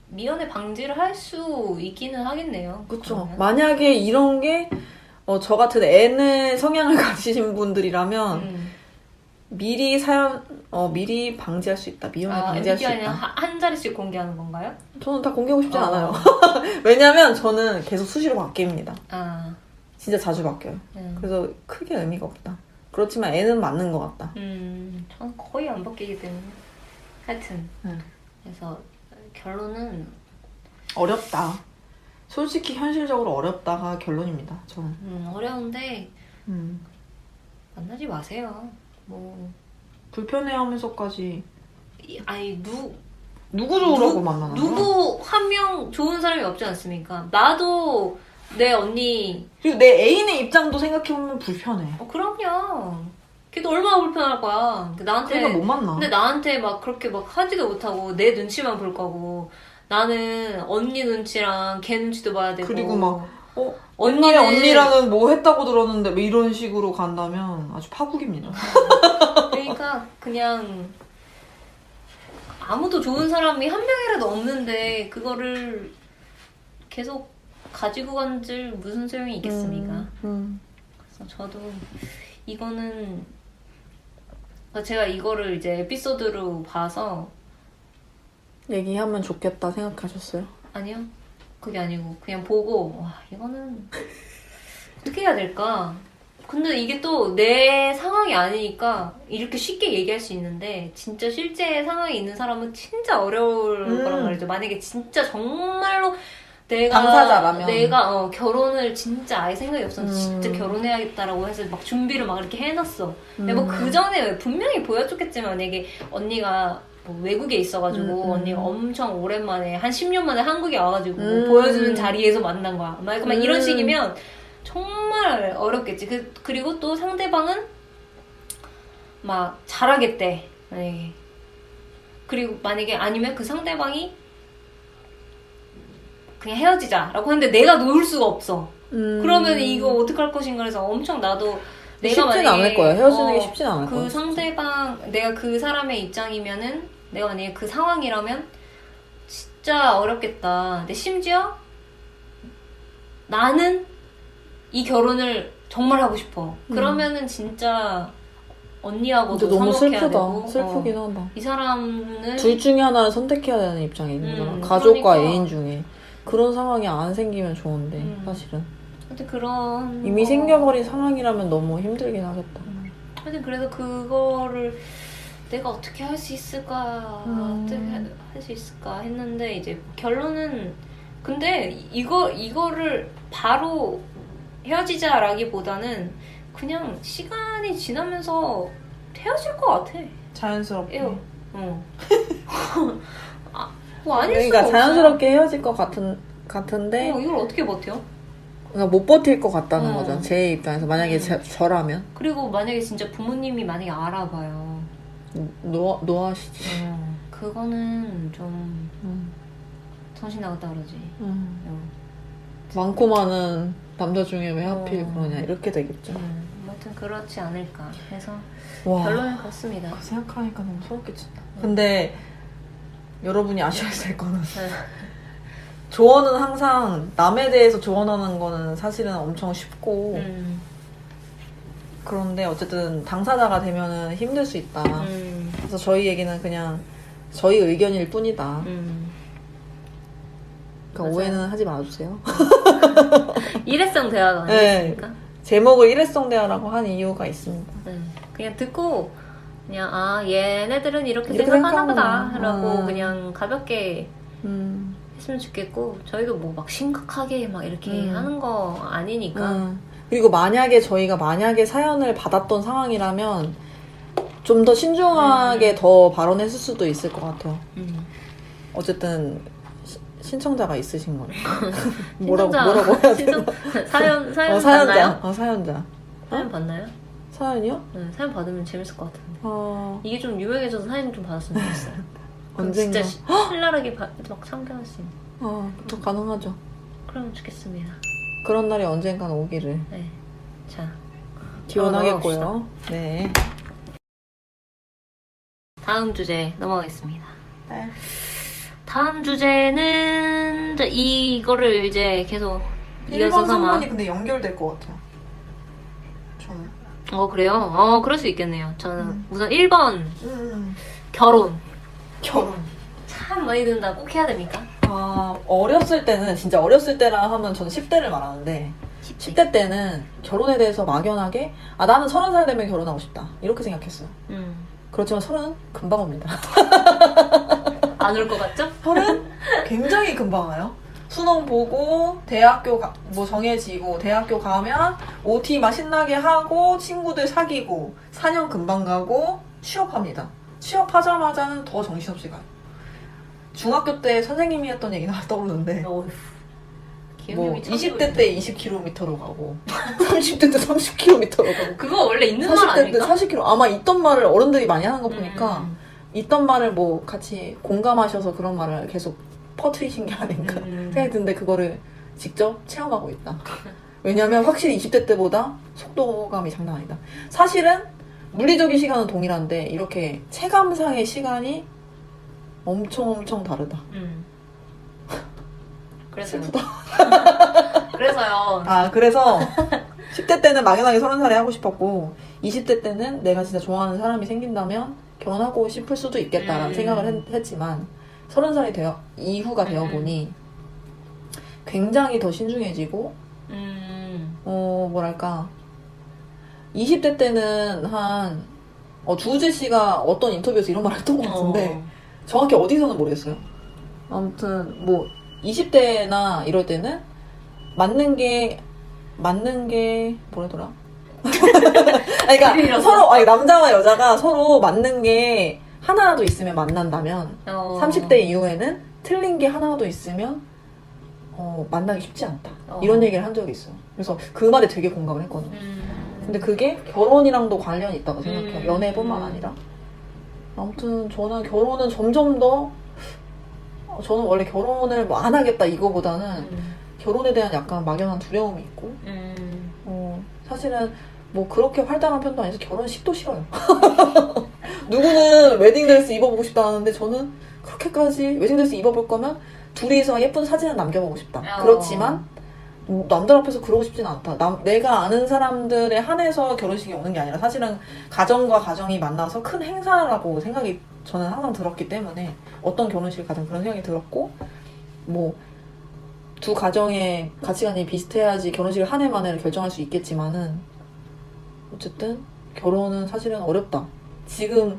미연에 방지를 할 수 있기는 하겠네요. 그쵸. 만약에 이런 게, 저 같은 N의 성향을 가지신 분들이라면, 미리 미리 방지할 수 있다. 미연에 방지할 수 있다. MBTI는 한 자리씩 공개하는 건가요? 저는 다 공개하고 싶진 않아요. 왜냐면 저는 계속 수시로 바뀝니다. 진짜 자주 바뀌어요. 그래서 크게 의미가 없다. 그렇지만 N은 맞는 것 같다. 저는 거의 안 바뀌기 때문에. 하여튼. 그래서 결론은 어렵다. 솔직히 현실적으로 어렵다가 결론입니다. 저는. 어려운데 만나지 마세요. 뭐 불편해하면서까지 아니 누구 좋으라고 만나는 거야? 누구 한 명 좋은 사람이 없지 않습니까? 나도 내 언니 그리고 내 애인의 입장도 생각해보면 불편해. 그럼요. 걔도 얼마나 불편할 거야. 나한테 그러니까 못 만나. 근데 나한테 막 그렇게 막 하지도 못하고 내 눈치만 볼 거고 나는 언니 눈치랑 걔 눈치도 봐야 되고 그리고 막 언니랑은 뭐 했다고 들었는데 뭐 이런 식으로 간다면 아주 파국입니다. 그러니까 그냥 아무도 좋은 사람이 한 명이라도 없는데 그거를 계속 가지고 간들 무슨 소용이 있겠습니까? 그래서 저도 이거는 제가 이거를 이제 에피소드로 봐서 얘기하면 좋겠다 생각하셨어요? 아니요. 그게 아니고 그냥 보고 와 이거는 어떻게 해야 될까? 근데 이게 또 내 상황이 아니니까 이렇게 쉽게 얘기할 수 있는데 진짜 실제 상황에 있는 사람은 진짜 어려울 거란 말이죠. 만약에 진짜 정말로 당사자라면 내가 결혼을 진짜 아예 생각이 없었는데 진짜 결혼해야겠다라고 해서 막 준비를 막 이렇게 해놨어. 근데 뭐 그 전에 분명히 보여줬겠지만 만약에 언니가 뭐 외국에 있어가지고 언니가 엄청 오랜만에 한 10년 만에 한국에 와가지고 보여주는 자리에서 만난 거야. 막 이런 식이면 정말 어렵겠지. 그리고 또 상대방은 막 잘하겠대. 만약에. 그리고 만약에 아니면 그 상대방이 그냥 헤어지자라고 하는데 내가 놓을 수가 없어. 그러면 이거 어떡할 것인가 해서 엄청 나도 내가 쉽진 만약에 않을 거야. 헤어지는 게 쉽진 않을 거야. 그 상대방 내가 그 사람의 입장이면은 내가 만약에 그 상황이라면 진짜 어렵겠다. 근데 심지어 나는 이 결혼을 정말 하고 싶어. 그러면은 진짜 언니하고도 너무 상복해야 슬프다. 되고 슬프긴 하다. 이 사람은 둘 중에 하나를 선택해야 되는 입장에 있는 거야. 가족과 그러니까. 애인 중에. 그런 상황이 안 생기면 좋은데 사실은. 하여튼 그런 이미 생겨버린 상황이라면 너무 힘들긴 하겠다. 하여튼 그래서 그거를 내가 어떻게 할 수 있을까 어떻게 할 수 있을까 했는데 이제 결론은 근데 이거를 바로 헤어지자라기보다는 그냥 시간이 지나면서 헤어질 것 같아. 자연스럽게. 뭐 아닐 그러니까 수가 자연스럽게 헤어질 것 같은데 이걸 어떻게 버텨? 그러니까 못 버틸 것 같다는 거죠. 제 입장에서 만약에 저라면. 그리고 만약에 진짜 부모님이 만약에 알아봐요. 노하시지. 그거는 좀 정신 나갔다 그러지. 많고 많은 남자 중에 왜 하필 그러냐 이렇게 되겠죠. 아무튼 그렇지 않을까 해서 와, 결론은 그렇습니다. 생각하니까 너무 소름 끼친다. 근데 여러분이 아셔야 될 거는 조언은 항상 남에 대해서 조언하는 거는 사실은 엄청 쉽고 그런데 어쨌든 당사자가 되면은 힘들 수 있다. 그래서 저희 얘기는 그냥 저희 의견일 뿐이다. 그러니까 오해는 하지 말아주세요. 일회성 대화가 아니었습니까? 제목을 일회성 대화라고 한 이유가 있습니다. 그냥 듣고 그냥 얘네들은 이렇게 생각하나 보다 라고 그냥 가볍게 했으면 좋겠고 저희도 뭐 막 심각하게 막 이렇게 하는 거 아니니까 그리고 만약에 저희가 사연을 받았던 상황이라면 좀 더 신중하게 더 발언했을 수도 있을 것 같아요. 어쨌든 신청자가 있으신 거니까. 뭐라고 해야 되나? 사연 사연자. 봤나요? 사연자. 사연 봤나요? 사연이요? 네, 사연 받으면 재밌을 것 같은데. 이게 이게 좀 유명해져서 사연 좀 받았으면 좋겠어요. 그럼 언젠가. 진짜 신랄하게 막 참견할 수 있는. 또 가능하죠. 그러면 좋겠습니다. 그런 날이 언젠간 오기를 네. 자, 기원하겠고요. 네. 다음 주제 넘어가겠습니다. 네. 다음 주제는 이제 이거를 이제 계속 이어서 1번, 삼아. 3번이 근데 연결될 것 같아요. 저는. 그래요? 그럴 수 있겠네요. 저는 우선 1번 결혼. 결혼. 참 많이 든다. 꼭 해야 됩니까? 어렸을 때는, 진짜 어렸을 때라 하면 저는 10대를 말하는데, 10대 때는 결혼에 대해서 막연하게, 나는 30살 되면 결혼하고 싶다. 이렇게 생각했어요. 그렇지만 30 금방 옵니다. 안 올 것 같죠? 30 굉장히 금방 와요. 수능 보고, 대학교 뭐 정해지고, 대학교 가면, OT 막 신나게 하고, 친구들 사귀고, 4년 금방 가고, 취업합니다. 취업하자마자는 더 정신없이 가요. 중학교 때 선생님이 했던 얘기가 떠오르는데, 뭐 20대 때 20km로 가고 30대 때 30km로 가고 그거 원래 있는 말 40대 때 아닙니까? 40km 아마 있던 말을 어른들이 많이 하는 거 보니까 있던 말을 뭐 같이 공감하셔서 그런 말을 계속 퍼뜨리신 게 아닌가 생각이 드는데 그거를 직접 체험하고 있다. 왜냐면 확실히 20대 때보다 속도감이 장난 아니다. 사실은 물리적인 시간은 동일한데 이렇게 체감상의 시간이 엄청 다르다. 그래서요. 슬프다. 그래서요. 그래서 10대 때는 막연하게 30살에 하고 싶었고 20대 때는 내가 진짜 좋아하는 사람이 생긴다면 결혼하고 싶을 수도 있겠다라는 생각을 했지만 30살이 이후가 되어보니 굉장히 더 신중해지고 뭐랄까 20대 때는 한 주우재 씨가 어떤 인터뷰에서 이런 말을 했던 것 같은데 정확히 어디서는 모르겠어요. 아무튼 뭐 20대나 이럴 때는 맞는 게 뭐라더라? 그러니까 서로 남자와 여자가 서로 맞는 게 하나라도 있으면 만난다면 30대 이후에는 틀린 게 하나라도 있으면 만나기 쉽지 않다. 이런 얘기를 한 적이 있어요. 그래서 그 말에 되게 공감을 했거든요. 근데 그게 결혼이랑도 관련이 있다고 생각해요. 연애뿐만 아니라. 아무튼 저는 결혼은 점점 더 저는 원래 결혼을 뭐 안 하겠다 이거보다는 결혼에 대한 약간 막연한 두려움이 있고 사실은 뭐 그렇게 활달한 편도 아니어서 결혼식도 싫어요. 누구는 웨딩드레스 입어보고 싶다 하는데 저는 그렇게까지 웨딩드레스 입어볼 거면 둘이서 예쁜 사진을 남겨보고 싶다. 그렇지만 남들 앞에서 그러고 싶지는 않다. 내가 아는 사람들에 한해서 결혼식이 오는 게 아니라 사실은 가정과 가정이 만나서 큰 행사라고 생각이 저는 항상 들었기 때문에 어떤 결혼식이 가장 그런 생각이 들었고 뭐 두 가정의 가치관이 비슷해야지 결혼식을 한 해 만에 결정할 수 있겠지만은 어쨌든 결혼은 사실은 어렵다. 지금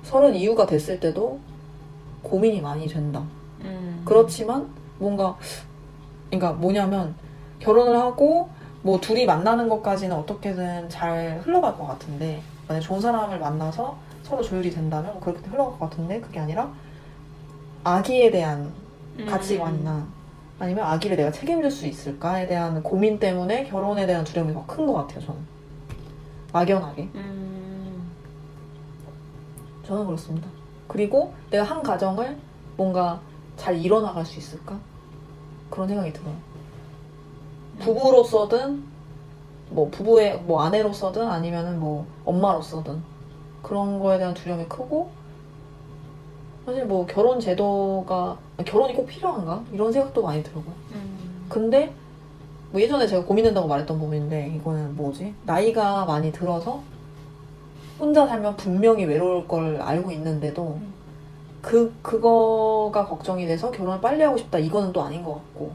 30 이후가 됐을 때도 고민이 많이 된다. 그렇지만 뭔가 그러니까 뭐냐면 결혼을 하고 뭐 둘이 만나는 것까지는 어떻게든 잘 흘러갈 것 같은데 만약 좋은 사람을 만나서 서로 조율이 된다면 그렇게 흘러갈 것 같은데 그게 아니라 아기에 대한 가치관이나 아니면 아기를 내가 책임질 수 있을까에 대한 고민 때문에 결혼에 대한 두려움이 더 큰 것 같아요. 저는 막연하게 저는 그렇습니다. 그리고 내가 한 가정을 뭔가 잘 이뤄나갈 수 있을까? 그런 생각이 들어요. 부부로서든 뭐 부부의 뭐 아내로서든 아니면은 뭐 엄마로서든 그런 거에 대한 두려움이 크고 사실 뭐 결혼 제도가 결혼이 꼭 필요한가? 이런 생각도 많이 들고요. 근데 뭐 예전에 제가 고민된다고 말했던 부분인데 이거는 뭐지? 나이가 많이 들어서 혼자 살면 분명히 외로울 걸 알고 있는데도 그거가 걱정이 돼서 결혼을 빨리 하고 싶다 이거는 또 아닌 것 같고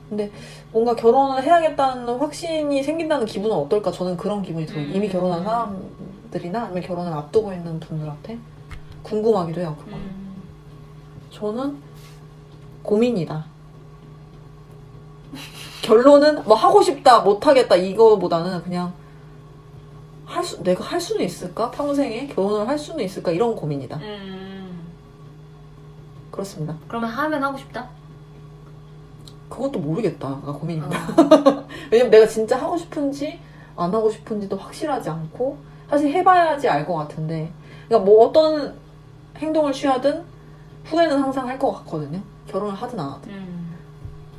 근데 뭔가 결혼을 해야겠다는 확신이 생긴다는 기분은 어떨까? 저는 그런 기분이 들어요. 이미 결혼한 사람들이나 아니면 결혼을 앞두고 있는 분들한테 궁금하기도 해요. 그거. 저는 고민이다. 결론은 뭐 하고 싶다 못하겠다 이거보다는 그냥 내가 할 수는 있을까? 평생에 결혼을 할 수는 있을까? 이런 고민이다. 그렇습니다. 그러면 하면 하고 싶다? 그것도 모르겠다가 고민입니다. 왜냐면 내가 진짜 하고 싶은지 안 하고 싶은지도 확실하지 않고 사실 해봐야지 알 것 같은데 그러니까 뭐 어떤 행동을 취하든 후회는 항상 할 것 같거든요. 결혼을 하든 안 하든.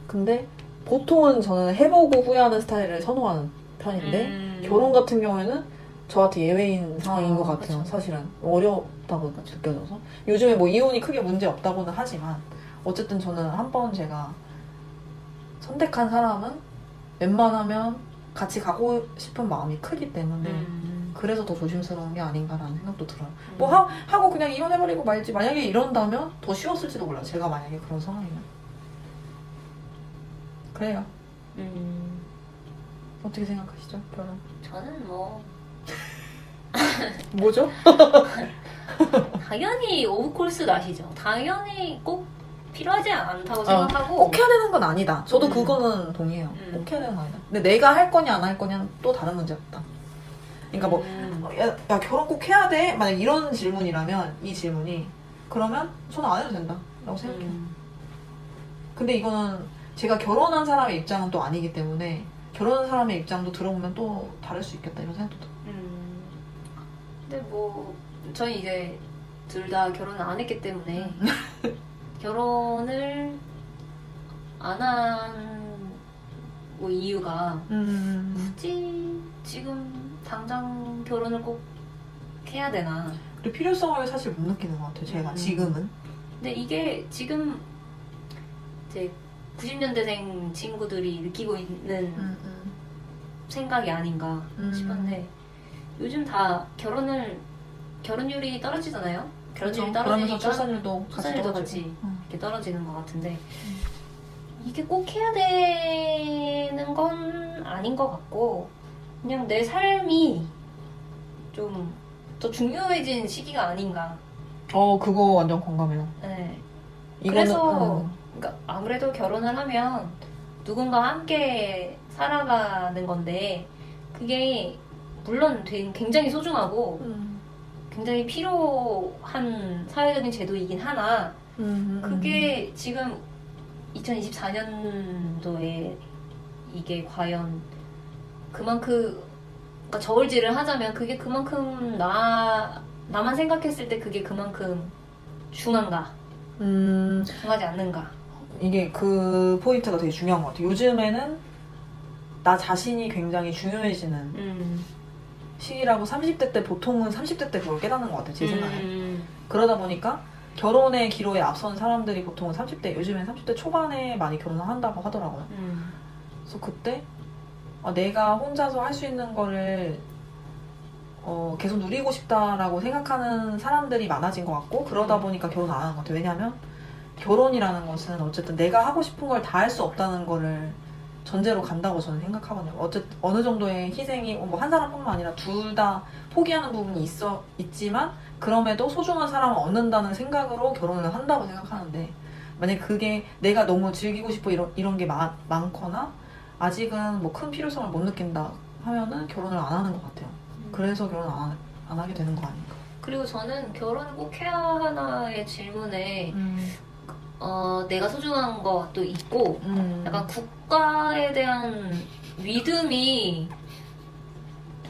근데 보통은 저는 해보고 후회하는 스타일을 선호하는 편인데 결혼 같은 경우에는 저한테 예외인 상황인 것 같아요. 그쵸. 사실은 어렵다고 느껴져서 요즘에 뭐 이혼이 크게 문제 없다고는 하지만 어쨌든 저는 한 번 제가 선택한 사람은 웬만하면 같이 가고 싶은 마음이 크기 때문에 그래서 더 조심스러운 게 아닌가라는 생각도 들어요. 뭐 하고 그냥 이혼해버리고 말지 만약에 이런다면 더 쉬웠을지도 몰라요. 제가 만약에 그런 상황이면. 그래요. 어떻게 생각하시죠? 결혼. 저는 뭐 뭐죠? 당연히 오브콜스 나시죠. 당연히 꼭 필요하지 않다고 생각하고 꼭 해야 되는 건 아니다. 저도 그거는 동의해요. 꼭 해야 되는 건 아니다. 근데 내가 할 거냐 안 할 거냐는 또 다른 문제였다. 그러니까 뭐 야 결혼 꼭 해야 돼? 만약 이런 질문이라면 이 질문이 그러면 저는 안 해도 된다 라고 생각해요. 근데 이거는 제가 결혼한 사람의 입장은 또 아니기 때문에 결혼한 사람의 입장도 들어보면 또 다를 수 있겠다 이런 생각도 들어요. 근데 뭐 저희 이제 둘 다 결혼을 안 했기 때문에 결혼을 안 한 뭐 이유가 굳이 지금 당장 결혼을 꼭 해야 되나. 그리고 필요성을 사실 못 느끼는 것 같아요. 제가 지금은. 근데 이게 지금 이제 90년대생 친구들이 느끼고 있는 생각이 아닌가 싶은데 요즘 다 결혼율이 떨어지잖아요. 결혼율이 떨어지니까 그러면서 출산율도 같이 이렇게 떨어지는 것 같은데 이게 꼭 해야 되는 건 아닌 것 같고 그냥 내 삶이 좀 더 중요해진 시기가 아닌가. 그거 완전 공감해요. 네. 이거는, 그래서 그러니까 아무래도 결혼을 하면 누군가 함께 살아가는 건데 그게 물론 굉장히 소중하고 굉장히 필요한 사회적인 제도이긴 하나 그게 지금 2024년도에 이게 과연 그만큼 그러니까 저울질을 하자면 그게 그만큼 나만 생각했을 때 그게 그만큼 중한가 중하지 않는가. 이게 그 포인트가 되게 중요한 것 같아요. 요즘에는 나 자신이 굉장히 중요해지는 시기라고 30대 때 보통은 30대 때 그걸 깨닫는 것 같아요. 제 생각에. 그러다 보니까 결혼의 기로에 앞선 사람들이 보통은 30대 요즘엔 30대 초반에 많이 결혼을 한다고 하더라고요. 그래서 그때 내가 혼자서 할 수 있는 거를 계속 누리고 싶다라고 생각하는 사람들이 많아진 것 같고 그러다 보니까 결혼 안 하는 것 같아요. 왜냐하면 결혼이라는 것은 어쨌든 내가 하고 싶은 걸 다 할 수 없다는 거를 전제로 간다고 저는 생각하거든요. 어쨌든 어느 정도의 희생이 뭐 한 사람뿐만 아니라 둘 다 포기하는 부분이 있지만 그럼에도 소중한 사람을 얻는다는 생각으로 결혼을 한다고 생각하는데 만약 그게 내가 너무 즐기고 싶어 이런 게 많거나 아직은 뭐 큰 필요성을 못 느낀다 하면은 결혼을 안 하는 것 같아요. 그래서 결혼 안 하게 되는 거 아닌가. 그리고 저는 결혼을 꼭 해야 하나의 질문에 내가 소중한 것도 있고 약간 국가에 대한 믿음이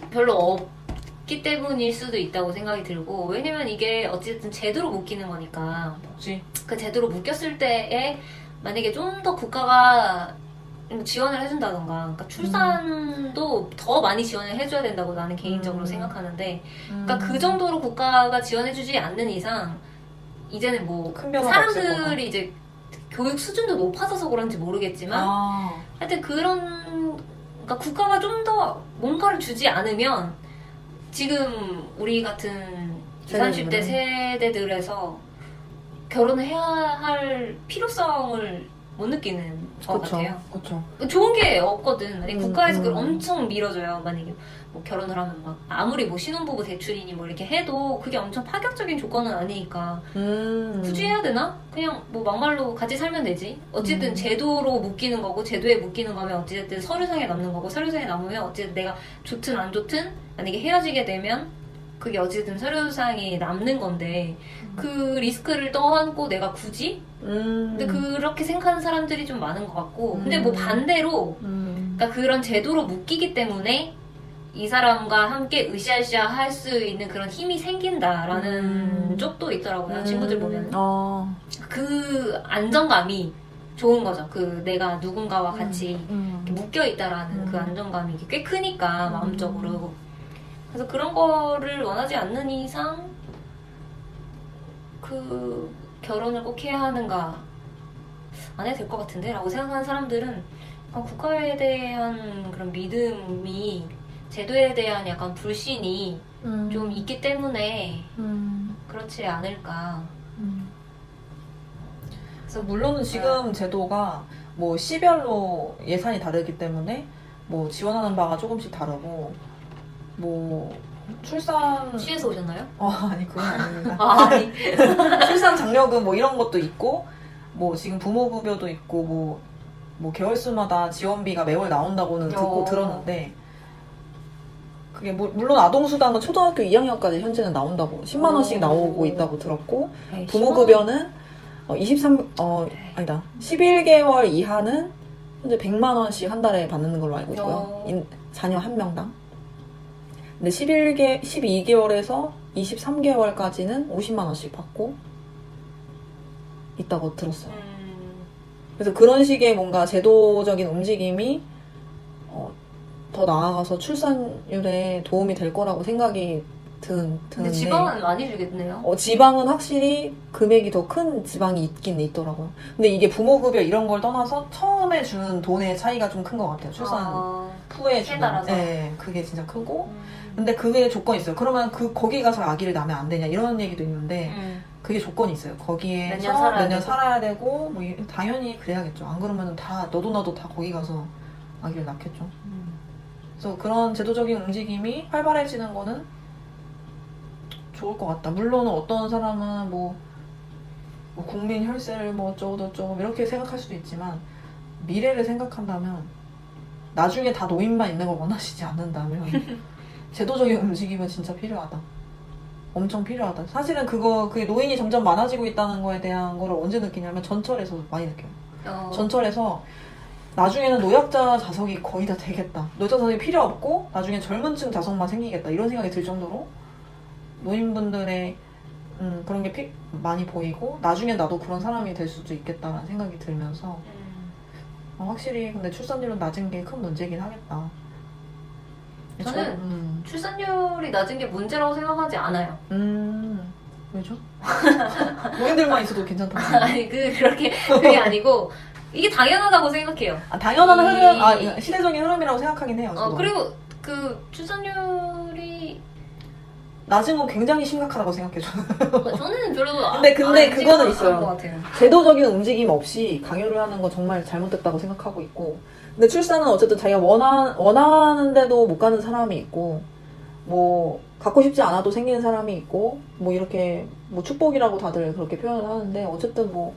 별로 없기 때문일 수도 있다고 생각이 들고 왜냐면 이게 어쨌든 제도로 묶이는 거니까 그치. 그 제도로 묶였을 때에 만약에 좀 더 국가가 지원을 해준다던가 그러니까 출산도 더 많이 지원을 해줘야 된다고 나는 개인적으로 생각하는데 그러니까 그 정도로 국가가 지원해주지 않는 이상 이제는 뭐 사람들이 이제 교육 수준도 높아져서 그런지 모르겠지만 하여튼 그러니까 국가가 좀 더 뭔가를 주지 않으면 지금 우리 같은 20, 30대 세대들에서 결혼을 해야 할 필요성을 못 느끼는 것 같아요. 그쵸. 좋은 게 없거든. 만약에 국가에서 그걸 엄청 밀어줘요. 만약에 뭐 결혼을 하면 막 아무리 뭐 신혼부부 대출이니 뭐 이렇게 해도 그게 엄청 파격적인 조건은 아니니까 굳이 해야 되나? 그냥 뭐 막말로 같이 살면 되지. 어쨌든 제도로 묶이는 거고 제도에 묶이는 거면 어쨌든 서류상에 남는 거고 서류상에 남으면 어쨌든 내가 좋든 안 좋든 만약에 헤어지게 되면 그게 어쨌든 서류상에 남는 건데 그 리스크를 떠안고 내가 굳이? 근데 그렇게 생각하는 사람들이 좀 많은 것 같고 근데 뭐 반대로 그러니까 그런 제도로 묶이기 때문에 이 사람과 함께 으쌰으쌰 할 수 있는 그런 힘이 생긴다라는 쪽도 있더라고요. 친구들 보면. 그 안정감이 좋은 거죠. 그 내가 누군가와 같이 이렇게 묶여 있다라는 그 안정감이 꽤 크니까 마음적으로. 그래서 그런 거를 원하지 않는 이상 그 결혼을 꼭 해야 하는가 안 해도 될 것 같은데 라고 생각하는 사람들은 국가에 대한 그런 믿음이 제도에 대한 약간 불신이 좀 있기 때문에 그렇지 않을까. 그래서 물론 지금 제도가 뭐 시별로 예산이 다르기 때문에 뭐 지원하는 바가 조금씩 다르고 뭐 출산 시에서 오셨나요? 아니 그건 아닙니다. 아니. 출산 장려금 뭐 이런 것도 있고 뭐 지금 부모급여도 있고 뭐 개월수마다 지원비가 매월 나온다고는 듣고 들었는데 그게 물론 아동수당은 초등학교 2학년까지 현재는 나온다고 10만 원씩 나오고 있다고 들었고 부모급여는 11개월 이하는 현재 100만 원씩 한 달에 받는 걸로 알고 있고요. 자녀 한 명당. 근데 12개월에서 23개월까지는 50만 원씩 받고 있다고 들었어요. 그래서 그런 식의 뭔가 제도적인 움직임이 더 나아가서 출산율에 도움이 될 거라고 생각이 드는데. 근데 지방은 많이 주겠네요. 지방은 확실히 금액이 더 큰 지방이 있긴 있더라고요. 근데 이게 부모급여 이런 걸 떠나서 처음에 주는 돈의 차이가 좀 큰 것 같아요. 출산 후에 주는. 네, 그게 진짜 크고. 근데 그게 조건이 있어요. 그러면 거기 가서 아기를 낳으면 안 되냐 이런 얘기도 있는데 그게 조건이 있어요. 거기에서 몇 년 살아야 되고 뭐 당연히 그래야겠죠. 안 그러면 다 너도 나도 다 거기 가서 아기를 낳겠죠. 그래서 그런 제도적인 움직임이 활발해지는 거는 좋을 것 같다. 물론 어떤 사람은 뭐 국민 혈세를 뭐 어쩌고저쩌고 이렇게 생각할 수도 있지만 미래를 생각한다면 나중에 다 노인만 있는 걸 원하시지 않는다면 제도적인 움직임은 진짜 필요하다. 엄청 필요하다. 사실은 그게 노인이 점점 많아지고 있다는 거에 대한 거를 언제 느끼냐면 전철에서 많이 느껴요. 전철에서 나중에는 노약자 좌석이 거의 다 되겠다. 노약자 좌석이 필요 없고 나중에 젊은 층 좌석만 생기겠다. 이런 생각이 들 정도로 노인분들의 그런 게 많이 보이고 나중에 나도 그런 사람이 될 수도 있겠다라는 생각이 들면서 확실히 근데 출산율은 낮은 게 큰 문제긴 하겠다. 저는 출산율이 낮은 게 문제라고 생각하지 않아요. 왜죠? 노인들만 있어도 괜찮다고. 아니 그게 아니고 이게 당연하다고 생각해요. 당연한 흐름, 시대적인 흐름이라고 생각하긴 해요. 그리고 그 출산율이 낮은 건 굉장히 심각하다고 생각해요. 저는 별로 근데 그거는 있어요. 것 같아요. 제도적인 움직임 없이 강요를 하는 건 정말 잘못됐다고 생각하고 있고 근데 출산은 어쨌든 자기가 원하는데도 못 가는 사람이 있고 뭐 갖고 싶지 않아도 생기는 사람이 있고 뭐 이렇게 뭐 축복이라고 다들 그렇게 표현을 하는데 어쨌든 뭐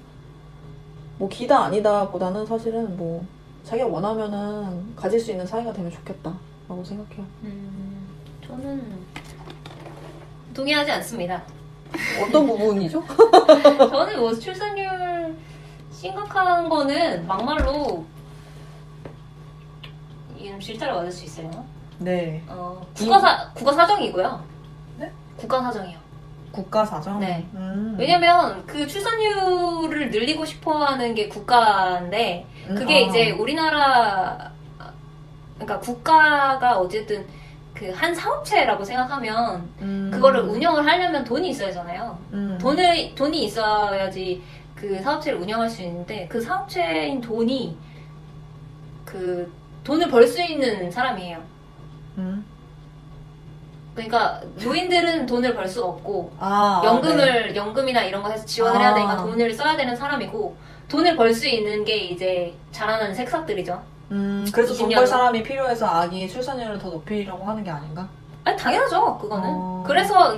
기다 아니다 보다는 사실은 뭐 자기가 원하면은 가질 수 있는 사이가 되면 좋겠다라고 생각해요. 저는 동의하지 않습니다. 어떤 부분이죠? 저는 뭐 출산율 심각한 거는 막말로 이름 질타를 받을 수 있어요. 네. 국가 사정이고요. 네? 국가 사정이요. 국가 사정? 네. 왜냐면 그 출산율을 늘리고 싶어 하는 게 국가인데 그게 이제 우리나라 그러니까 국가가 어쨌든 그 한 사업체라고 생각하면 그거를 운영을 하려면 돈이 있어야잖아요. 돈이 있어야지 그 사업체를 운영할 수 있는데 그 사업체인 돈이 그 돈을 벌 수 있는 사람이에요. 그러니까 노인들은 돈을 벌 수가 없고 연금이나 이런 거 해서 지원을 해야 되니까 돈을 써야 되는 사람이고 돈을 벌 수 있는 게 이제 자라나는 색삭들이죠. 그래서 돈 벌 사람이 필요해서 아기 출산율을 더 높이려고 하는 게 아닌가? 아니 당연하죠 그거는. 그래서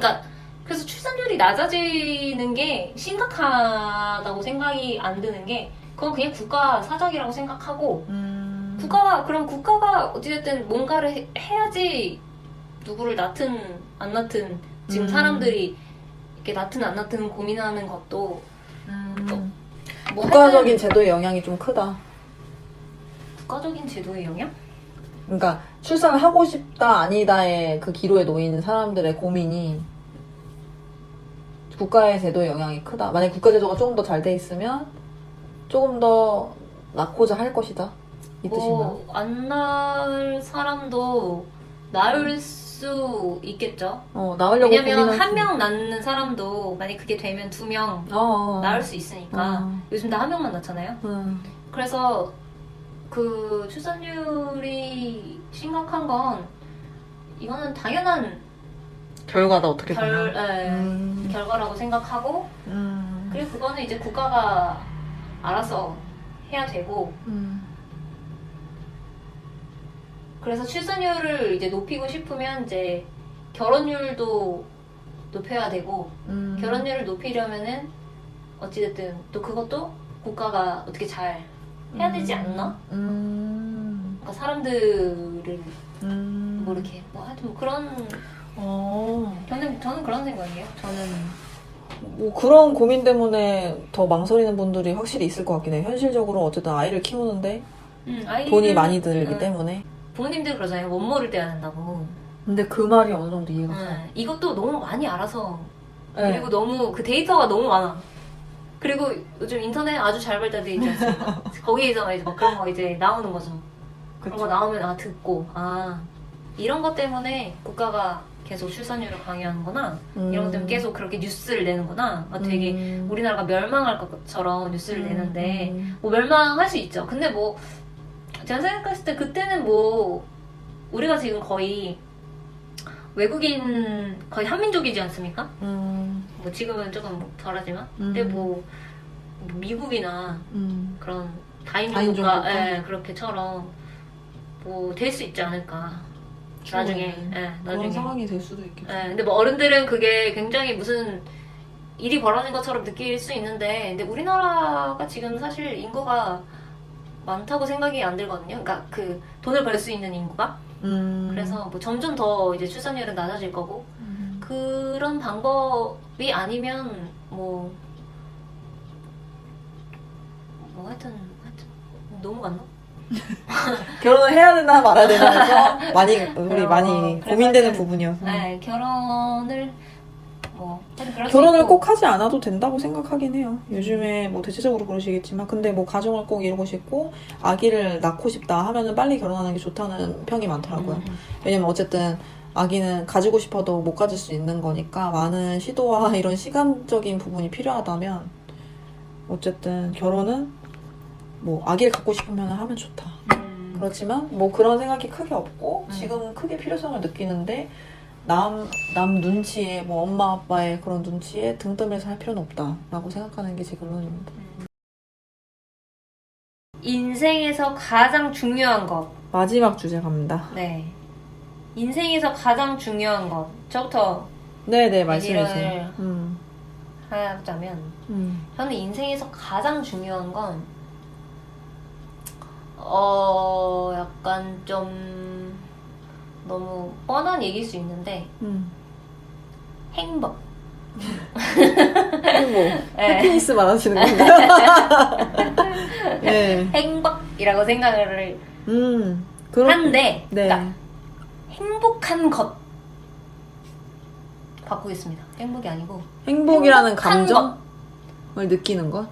출산율이 낮아지는 게 심각하다고 생각이 안 드는 게 그건 그냥 국가 사정이라고 생각하고 국가가 어찌됐든 뭔가를 해야지 누구를 낳든 안 낳든 지금 사람들이 이렇게 낳든 안 낳든 고민하는 것도 국가적인 제도의 영향이 좀 크다. 국가적인 제도의 영향? 그러니까 출산을 하고 싶다 아니다의 그 기로에 놓인 사람들의 고민이 국가의 제도의 영향이 크다. 만약 국가 제도가 조금 더 잘 돼 있으면 조금 더 낳고자 할 것이다. 이 뜻인가? 안 낳을 사람도 낳을 수 있겠죠. 낳으려고 왜냐면 한 명 낳는 사람도 만약 그게 되면 2명 낳을 수 있으니까. 요즘 다 1명만 낳잖아요. 그래서 그 출산율이 심각한 건 이거는 당연한 결과다 어떻게 보면. 결과라고 생각하고 그리고 그거는 이제 국가가 알아서 해야 되고 그래서 출산율을 이제 높이고 싶으면 이제 결혼율도 높여야 되고 결혼율을 높이려면은 어찌됐든 또 그것도 국가가 어떻게 잘 해야 되지 않나? 그러니까 사람들을 뭐 이렇게 뭐 하여튼 뭐 그런 저는 그런 생각이에요. 저는 뭐 그런 고민 때문에 더 망설이는 분들이 확실히 있을 것 같긴 해요. 현실적으로 어쨌든 아이를 키우는데 돈이 많이 들기 때문에 부모님들 그러잖아요. 못 모를 때야 된다고. 근데 그 말이 어느 정도 이해가 가요. 이것도 너무 많이 알아서 그리고 너무 그 데이터가 너무 많아. 그리고 요즘 인터넷 아주 잘 발달돼 있지 않습니까? 거기에서 이제 막 그런 거 이제 나오는 거죠. 그런 거 나오면 듣고 이런 것 때문에 국가가 계속 출산율을 강요하는 거나 이런 것 때문에 계속 그렇게 뉴스를 내는 거나 되게 우리나라가 멸망할 것처럼 뉴스를 내는데 뭐 멸망할 수 있죠. 근데 뭐 제가 생각했을 때 그때는 뭐 우리가 지금 거의 외국인 거의 한민족이지 않습니까? 뭐 지금은 조금 덜하지만 근데 뭐 미국이나 그런 다인종 국가 그렇게처럼 뭐 될 수 있지 않을까 나중에 그런 상황이 될 수도 있겠죠. 근데 뭐 어른들은 그게 굉장히 무슨 일이 벌어진 것처럼 느낄 수 있는데 근데 우리나라가 지금 사실 인구가 많다고 생각이 안 들거든요. 그러니까 그 돈을 벌 수 있는 인구가 그래서 뭐 점점 더 이제 출산율은 낮아질 거고 그런 방법이 아니면 뭐 하여튼 너무 갔나? 결혼을 해야 되나 말아야 되나 해서 많이 고민되는 부분이어서 결혼을 결혼을 꼭 하지 않아도 된다고 생각하긴 해요. 요즘에 뭐 대체적으로 그러시겠지만 근데 뭐 가정을 꼭 이루고 싶고 아기를 낳고 싶다 하면은 빨리 결혼하는 게 좋다는 평이 많더라고요. 왜냐면 어쨌든 아기는 가지고 싶어도 못 가질 수 있는 거니까 많은 시도와 이런 시간적인 부분이 필요하다면 어쨌든 결혼은 뭐 아기를 갖고 싶으면 하면 좋다. 그렇지만 뭐 그런 생각이 크게 없고 지금 크게 필요성을 느끼는데 남 눈치에 뭐 엄마 아빠의 그런 눈치에 등 떠밀려서 할 필요는 없다라고 생각하는 게 제 결론입니다. 인생에서 가장 중요한 것 마지막 주제 갑니다. 네. 인생에서 가장 중요한 것 저부터 네네 말씀해주세요. 하자면 저는 인생에서 가장 중요한 건 약간 좀 너무 뻔한 얘기일 수 있는데 행복. 해피니스 말하시는 건가요? 네. 행복이라고 생각을 한데 그러니까 행복한 것 바꾸겠습니다. 행복이 아니고 행복이라는 감정을 느끼는 것?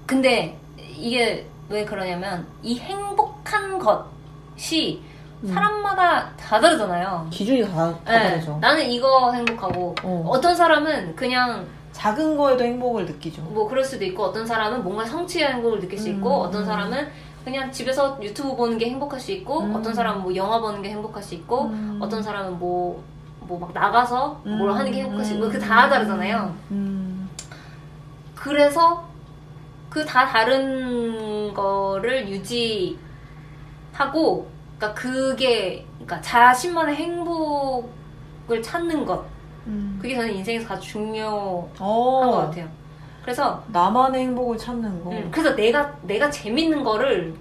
근데 이게 왜 그러냐면 이 행복한 것이 사람마다 다 다르잖아요. 기준이 다 다르죠. 나는 이거 행복하고 어떤 사람은 그냥 작은 거에도 행복을 느끼죠. 뭐 그럴 수도 있고 어떤 사람은 뭔가 성취의 행복을 느낄 수 있고 어떤 사람은 그냥 집에서 유튜브 보는 게 행복할 수 있고 어떤 사람은 뭐 영화 보는 게 행복할 수 있고 어떤 사람은 뭐 막 나가서 뭘 하는 게 행복할 수 있고 그 다 다르잖아요. 그래서 그 다 다른 거를 유지하고 그러니까 자신만의 행복을 찾는 것 그게 저는 인생에서 가장 중요한 것 같아요. 그래서 나만의 행복을 찾는 거. 그래서 내가 재밌는 거를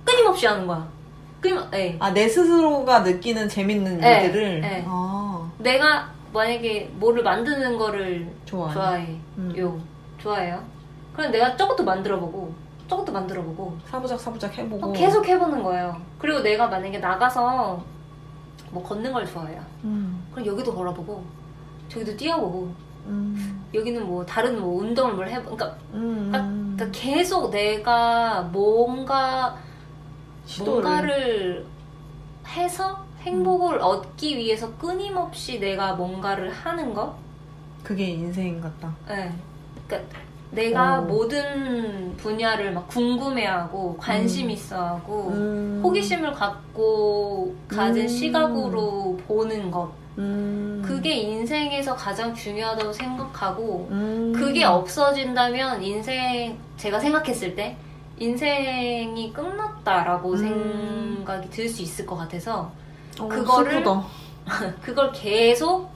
끊임없이 하는 거야. 내 스스로가 느끼는 재밌는 일들을. 내가 만약에 뭐를 만드는 거를 좋아해요. 그럼 내가 저것도 만들어보고 저것도 만들어보고 사부작 해보고 계속 해보는 거예요. 그리고 내가 만약에 나가서 뭐 걷는 걸 좋아해요. 그럼 여기도 걸어보고 저기도 뛰어보고 여기는 뭐 다른 뭐 운동을 뭘 해보 그러니까 계속 내가 뭔가를 해서 행복을 얻기 위해서 끊임없이 내가 뭔가를 하는 거? 그게 인생 같다. 네. 그러니까 내가 모든 분야를 막 궁금해하고 관심 있어하고 호기심을 갖고 가진 시각으로 보는 것. 그게 인생에서 가장 중요하다고 생각하고 그게 없어진다면 제가 생각했을 때 인생이 끝났다라고 생각이 들 수 있을 것 같아서 그걸 계속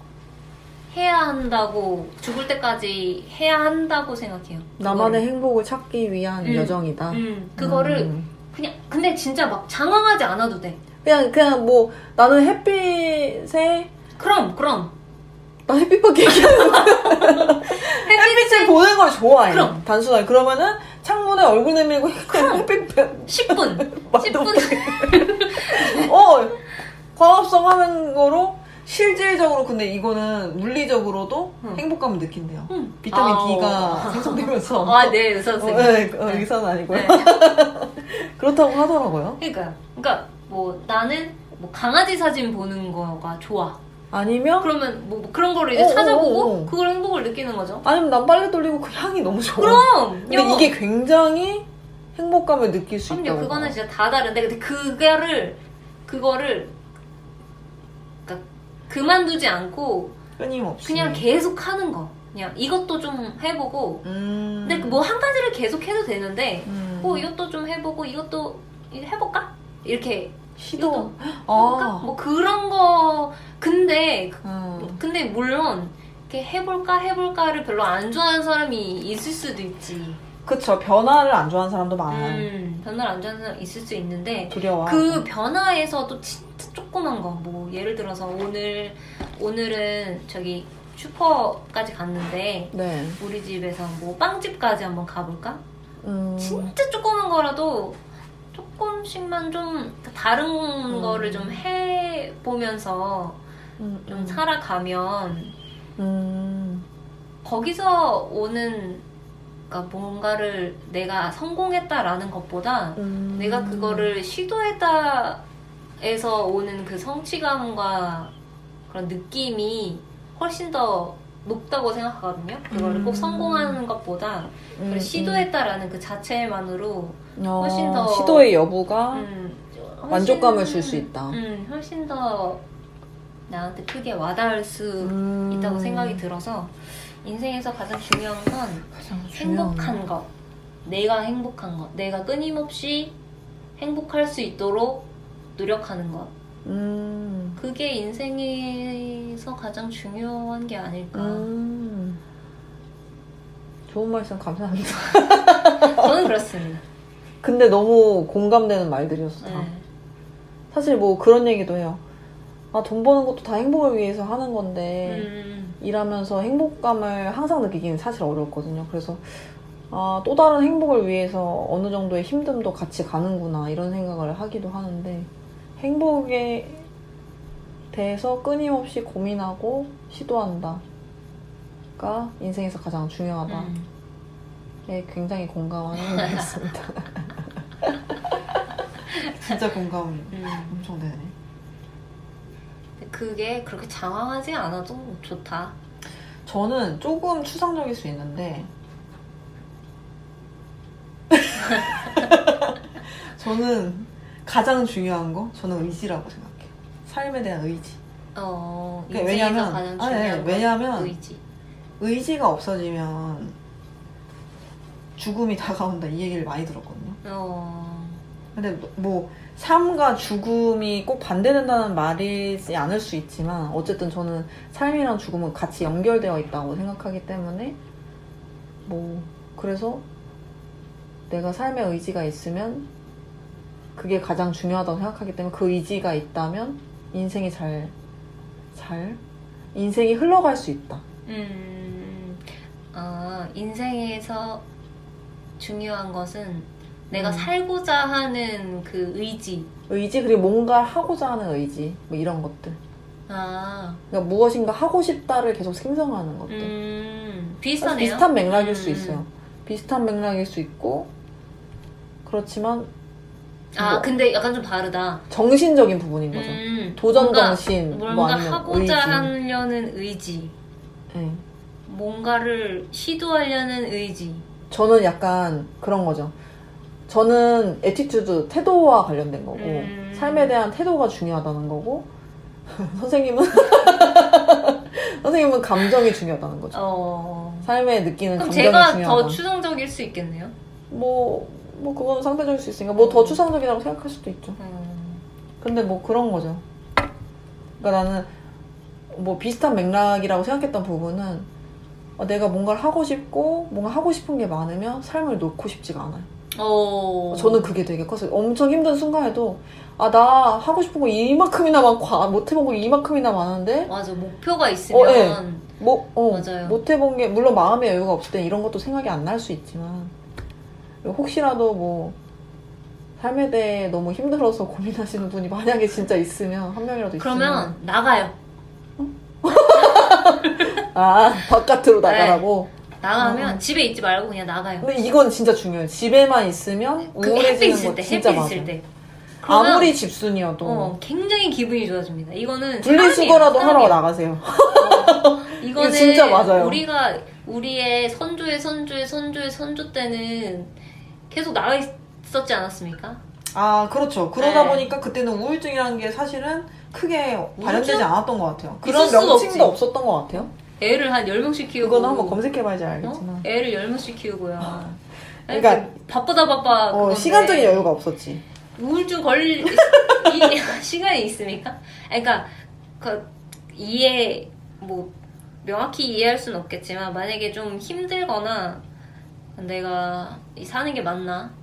해야 한다고 죽을 때까지 해야 한다고 생각해요. 나만의 행복을 찾기 위한 여정이다. 그거를 그냥 근데 진짜 막 장황하지 않아도 돼. 그냥 뭐 나는 햇빛에 그럼 나 햇빛밖에 얘기하는 거야. 햇빛을 보는 걸 좋아해. 그럼. 단순하게. 그러면은 창문에 얼굴 내밀고 햇빛 10분. 10분. 광합성 하는 거로 실질적으로 근데 이거는 물리적으로도 행복감을 느낀대요. 비타민 D가 생성되면서. 네, 의사선생님. 네, 의사는 아니고요. 네. 그렇다고 하더라고요. 그러니까 뭐 나는 뭐 강아지 사진 보는 거가 좋아. 아니면 그러면 뭐 그런 거를 이제 찾아보고 그걸 행복을 느끼는 거죠. 아니면 난 빨래 돌리고 그 향이 너무 좋아. 그럼. 근데 이게 굉장히 행복감을 느낄 수 있다고. 그거는 진짜 다 다른데 근데 그거를 그러니까 그만두지 않고 끊임없이 그냥 계속 하는 거. 그냥 이것도 좀 해보고. 근데 뭐 한 가지를 계속 해도 되는데 뭐 이것도 좀 해보고 이것도 해볼까? 이렇게 시도. 해볼까? 뭐 그런 거. 근데 물론 이렇게 해볼까를 별로 안 좋아하는 사람이 있을 수도 있지. 그쵸. 변화를 안 좋아하는 사람도 많아요. 변화를 안 좋아하는 사람 있을 수 있는데 두려워. 그 변화에서도 진짜 조그만 거. 뭐 예를 들어서 오늘은 저기 슈퍼까지 갔는데 네. 우리 집에서 뭐 빵집까지 한번 가볼까? 진짜 조그만 거라도 조금씩만 좀 다른 거를 좀 해보면서 좀 살아가면 거기서 오는 그러니까 뭔가를 내가 성공했다라는 것보다 내가 그거를 시도했다에서 오는 그 성취감과 그런 느낌이 훨씬 더 높다고 생각하거든요. 그거를 꼭 성공하는 것보다 시도했다라는 그 자체만으로 훨씬 더 시도의 여부가 만족감을 줄 수 있다. 훨씬 더 나한테 크게 와닿을 수 있다고 생각이 들어서 인생에서 가장 중요한 건 행복한 것, 내가 행복한 것, 내가 끊임없이 행복할 수 있도록 노력하는 것. 그게 인생에서 가장 중요한 게 아닐까. 좋은 말씀 감사합니다. 저는 그렇습니다. 근데 너무 공감되는 말들이었어. 다. 사실 뭐 그런 얘기도 해요. 돈 버는 것도 다 행복을 위해서 하는 건데 일하면서 행복감을 항상 느끼기는 사실 어렵거든요. 그래서 또 다른 행복을 위해서 어느 정도의 힘듦도 같이 가는구나 이런 생각을 하기도 하는데 행복에 대해서 끊임없이 고민하고 시도한다가 인생에서 가장 중요하다. 네, 굉장히 공감하는 얘기였습니다. 진짜 공감이 엄청 되네. 그게 그렇게 장황하지 않아도 좋다. 저는 조금 추상적일 수 있는데 저는 가장 중요한 거 저는 의지라고 생각해요. 삶에 대한 의지. 인생에서 가장 중요한 건 왜냐면 의지. 의지가 없어지면 죽음이 다가온다 이 얘기를 많이 들었거든요. 근데 뭐 삶과 죽음이 꼭 반대된다는 말이지 않을 수 있지만 어쨌든 저는 삶이랑 죽음은 같이 연결되어 있다고 생각하기 때문에 뭐 그래서 내가 삶에 의지가 있으면 그게 가장 중요하다고 생각하기 때문에 그 의지가 있다면 인생이 인생이 흘러갈 수 있다. 인생에서 중요한 것은 내가 살고자 하는 그 의지. 그리고 뭔가 하고자 하는 의지 뭐 이런 것들. 그러니까 무엇인가 하고 싶다를 계속 생성하는 것들. 비슷하네요. 비슷한 맥락일 수 있어요. 비슷한 맥락일 수 있고 그렇지만 뭐 근데 약간 좀 다르다. 정신적인 부분인 거죠. 도전 정신, 뭔가 하고자 하려는 의지. 네. 뭔가를 시도하려는 의지. 저는 약간 그런 거죠. 저는 애티튜드, 태도와 관련된 거고 삶에 대한 태도가 중요하다는 거고 선생님은 감정이 중요하다는 거죠. 삶에 느끼는 감정이 중요하다. 제가 더 추상적일 수 있겠네요. 뭐 그건 상대적일 수 있으니까 뭐 더 추상적이라고 생각할 수도 있죠. 근데 뭐 그런 거죠. 그러니까 나는 뭐 비슷한 맥락이라고 생각했던 부분은 내가 뭔가를 하고 싶고 뭔가 하고 싶은 게 많으면 삶을 놓고 싶지가 않아요. 저는 그게 되게 컸어요. 엄청 힘든 순간에도 나 하고 싶은 거 이만큼이나 많고 못 해본 거 이만큼이나 많은데 맞아. 목표가 있으면 맞아요. 못 해본 게 물론 마음의 여유가 없을 때 이런 것도 생각이 안 날 수 있지만 혹시라도 뭐 삶에 대해 너무 힘들어서 고민하시는 분이 만약에 진짜 있으면 한 명이라도 그러면 나가요. 바깥으로 나가라고? 나가면 집에 있지 말고 그냥 나가요. 근데 이건 진짜 중요해요. 집에만 있으면 우울해지는 거 진짜 맞아요. 아무리 집순이어도 굉장히 기분이 좋아집니다. 이거는 분리수거라도 하러 나가세요. 이거는 진짜 맞아요. 우리가 우리의 선조 때는 계속 나가 있었지 않았습니까? 그렇죠. 그러다 보니까 그때는 우울증이라는 게 사실은 크게 발현되지 않았던 것 같아요. 그런 명칭도 없었던 것 같아요. 애를 한 10명씩 키우고 그거는 한번 검색해봐야지 알겠지만 애를 10명씩 키우고요. 그러니까 바빠 시간적인 여유가 없었지. 우울증 걸릴 시간이 있습니까? 그러니까 명확히 이해할 수는 없겠지만 만약에 좀 힘들거나 내가 사는 게 맞나?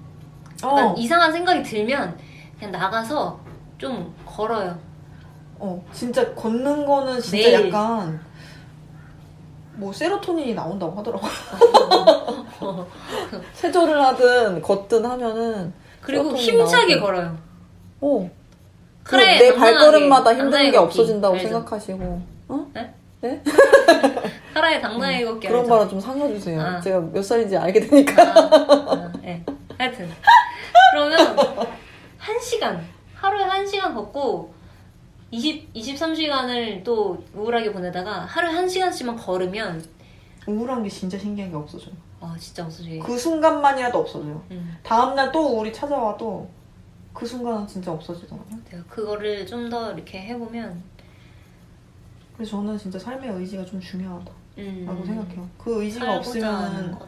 약간 이상한 생각이 들면 그냥 나가서 좀 걸어요. 진짜 걷는 거는 진짜 매일. 약간 세로토닌이 나온다고 하더라고요. 체조를 하든 걷든 하면은 그리고 힘차게 걸어요. 내 발걸음마다 힘든 게 걷기. 없어진다고 알죠? 생각하시고 네? 하루에 당당하게 걷기. 그런 알죠? 바람 좀 상여주세요. 제가 몇 살인지 알게 되니까. 네. 하여튼 그러면 1시간 하루에 1시간 걷고 23시간을 또 우울하게 보내다가 하루에 1시간씩만 걸으면 우울한 게 진짜 신기한 게 없어져요. 진짜 없어져요. 그 순간만이라도 없어져요. 다음날 또 우울이 찾아와도 그 순간은 진짜 없어지더라고요. 그거를 좀 더 이렇게 해보면 그래서 저는 진짜 삶의 의지가 좀 중요하다라고 생각해요. 그 의지가 없으면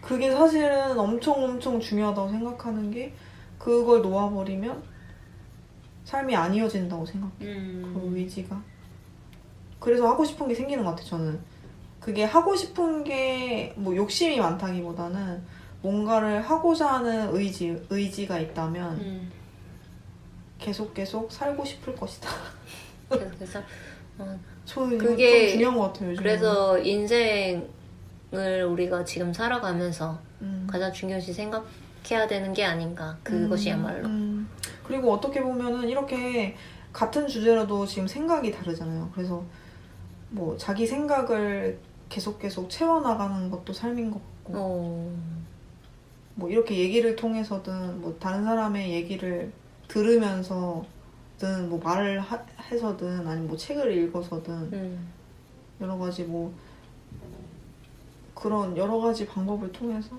그게 사실은 엄청 중요하다고 생각하는 게 그걸 놓아버리면 삶이 안 이어진다고 생각해요. 그 의지가. 그래서 하고 싶은 게 생기는 것 같아요. 저는 그게 하고 싶은 게 욕심이 많다기보다는 뭔가를 하고자 하는 의지가 있다면 계속 살고 싶을 것이다. 그래서 저는 그게 좀 중요한 것 같아요. 요즘은. 그래서 인생을 우리가 지금 살아가면서 가장 중요시 생각해야 되는 게 아닌가. 그것이야말로. 그리고 어떻게 보면은 이렇게 같은 주제라도 지금 생각이 다르잖아요. 그래서 자기 생각을 계속 채워나가는 것도 삶인 것 같고 이렇게 얘기를 통해서든 다른 사람의 얘기를 들으면서든 말을 해서든 아니면 책을 읽어서든 여러 가지 그런 여러 가지 방법을 통해서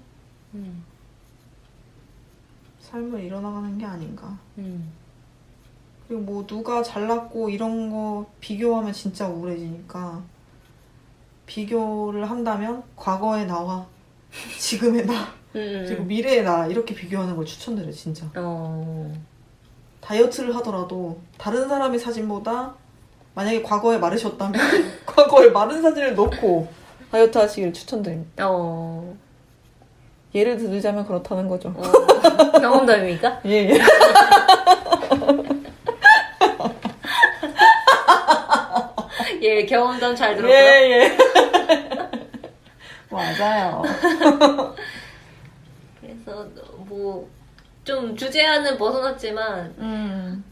삶을 이뤄나가는 게 아닌가. 그리고 누가 잘났고 이런 거 비교하면 진짜 우울해지니까 비교를 한다면 과거의 나와 지금의 나 그리고 미래의 나 이렇게 비교하는 걸 추천드려요. 진짜. 다이어트를 하더라도 다른 사람의 사진보다 만약에 과거에 마르셨다면 과거에 마른 사진을 놓고 다이어트 하시길 추천드립니다. 예를 들자면 그렇다는 거죠. 경험담입니까? 예. 예, 경험담 잘 들었고요. 예. 맞아요. 그래서 뭐 좀 주제와는 벗어났지만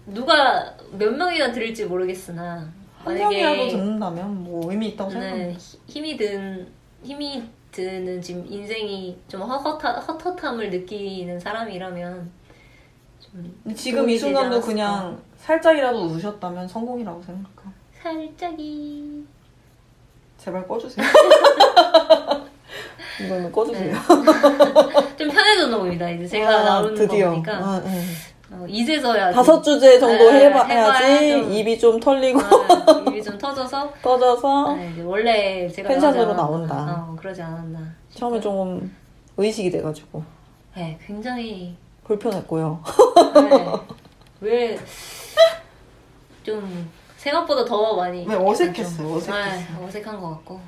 누가 몇 명이나 들을지 모르겠으나 한 명이라도 듣는다면 뭐 의미 있다고 생각합니다. 힘이 드는 지금 인생이 좀 헛헛함을 느끼는 사람이라면 좀 지금 이 순간도 그냥 살짝이라도 우셨다면 성공이라고 생각해요. 살짝이 제발 꺼주세요. 이거는 꺼주세요. 네. 좀 편해졌나 봅니다. 이제 제가 나오는 드디어. 거 보니까 이제서야 5주제 정도 해야지 해봐야 입이 좀 털리고 입이 좀 터져서 이제 원래 제가 펜션으로 나온다. 그러지 않았나. 처음에 좀 의식이 돼가지고 네, 굉장히 불편했고요. 네, 왜 좀 생각보다 더 많이 어색했어요. 네, 어색한 것 같고.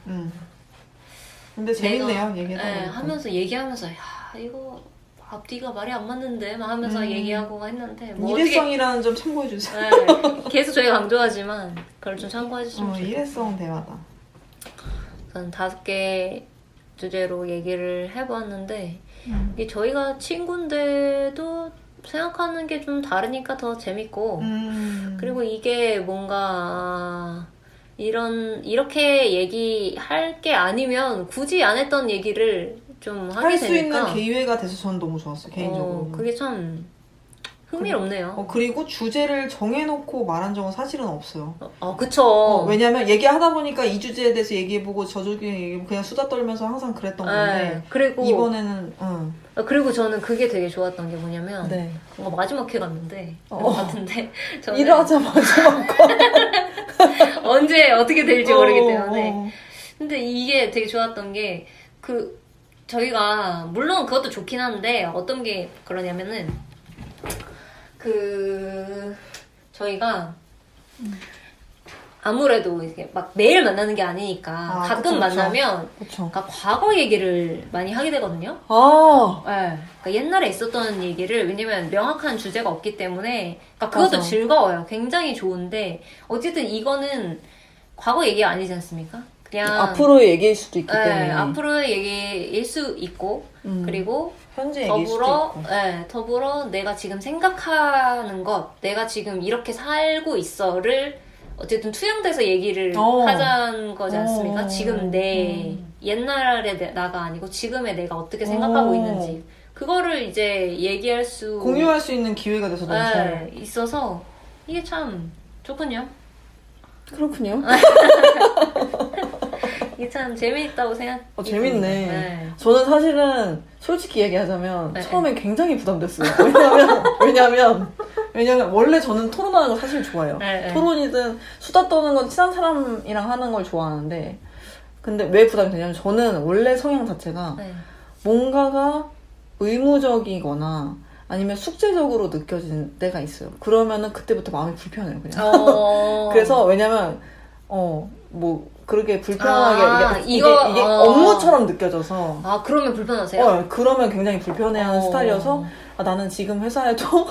근데 재밌네요. 하면서 얘기하면서 야 이거 앞뒤가 말이 안 맞는데 막 하면서 얘기하고 했는데 뭐 일회성이라는 점 참고해주세요. 네, 계속 저희가 강조하지만 그걸 좀 참고해주시면 좋겠어요. 일회성 대화다. 저는 5개 주제로 얘기를 해봤는데 이게 저희가 친구인데도 생각하는 게 좀 다르니까 더 재밌고 그리고 이게 뭔가 이렇게 얘기할 게 아니면 굳이 안 했던 얘기를 좀 하게 되니까 할 수 있는 기회가 돼서 저는 너무 좋았어요. 개인적으로. 그게 참 흥미롭네요. 그리고 주제를 정해놓고 말한 적은 사실은 없어요. 그쵸. 왜냐면 얘기하다 보니까 이 주제에 대해서 얘기해보고 저 주제에 얘기해보고 그냥 수다 떨면서 항상 그랬던 건데 그리고 이번에는 그리고 저는 그게 되게 좋았던 게 뭐냐면 네. 뭔가 마지막 회 같은데 저는 일하자 마지막 거 언제 어떻게 될지 모르기 때문에 근데 이게 되게 좋았던 게 저희가 물론 그것도 좋긴 한데 어떤 게 그러냐면은 저희가 아무래도 이렇게 막 매일 만나는 게 아니니까 가끔 만나면 그러니까 과거 얘기를 많이 하게 되거든요. 네. 그러니까 옛날에 있었던 얘기를 왜냐면 명확한 주제가 없기 때문에 그러니까 그것도 즐거워요. 굉장히 좋은데 어쨌든 이거는 과거 얘기가 아니지 않습니까? 그냥 앞으로의 얘기일 수도 있기 때문에 앞으로의 얘기일 수 있고 그리고 현재 얘기일 수도 있고 더불어 내가 지금 생각하는 것 내가 지금 이렇게 살고 있어를 어쨌든 투영돼서 얘기를 하자는 거지 않습니까? 지금 옛날의 나가 아니고 지금의 내가 어떻게 생각하고 있는지 그거를 이제 공유할 수 있는 기회가 돼서 너무 좋아요. 있어서 이게 참 좋군요. 그렇군요. 이게 참 재미있다고 재밌네. 저는 사실은 솔직히 얘기하자면 처음엔 굉장히 부담됐어요. 왜냐면 원래 저는 토론하는 거 사실 좋아해요. 토론이든 수다 떠는 건 친한 사람이랑 하는 걸 좋아하는데 근데 왜 부담이 되냐면 저는 원래 성향 자체가 뭔가가 의무적이거나 아니면 숙제적으로 느껴지는 때가 있어요. 그러면은 그때부터 마음이 불편해요, 그냥. 그래서 왜냐면 뭐 그렇게 불편하게 이게 업무처럼 느껴져서 그러면 불편하세요? 그러면 굉장히 불편해하는 스타일이어서 나는 지금 회사에도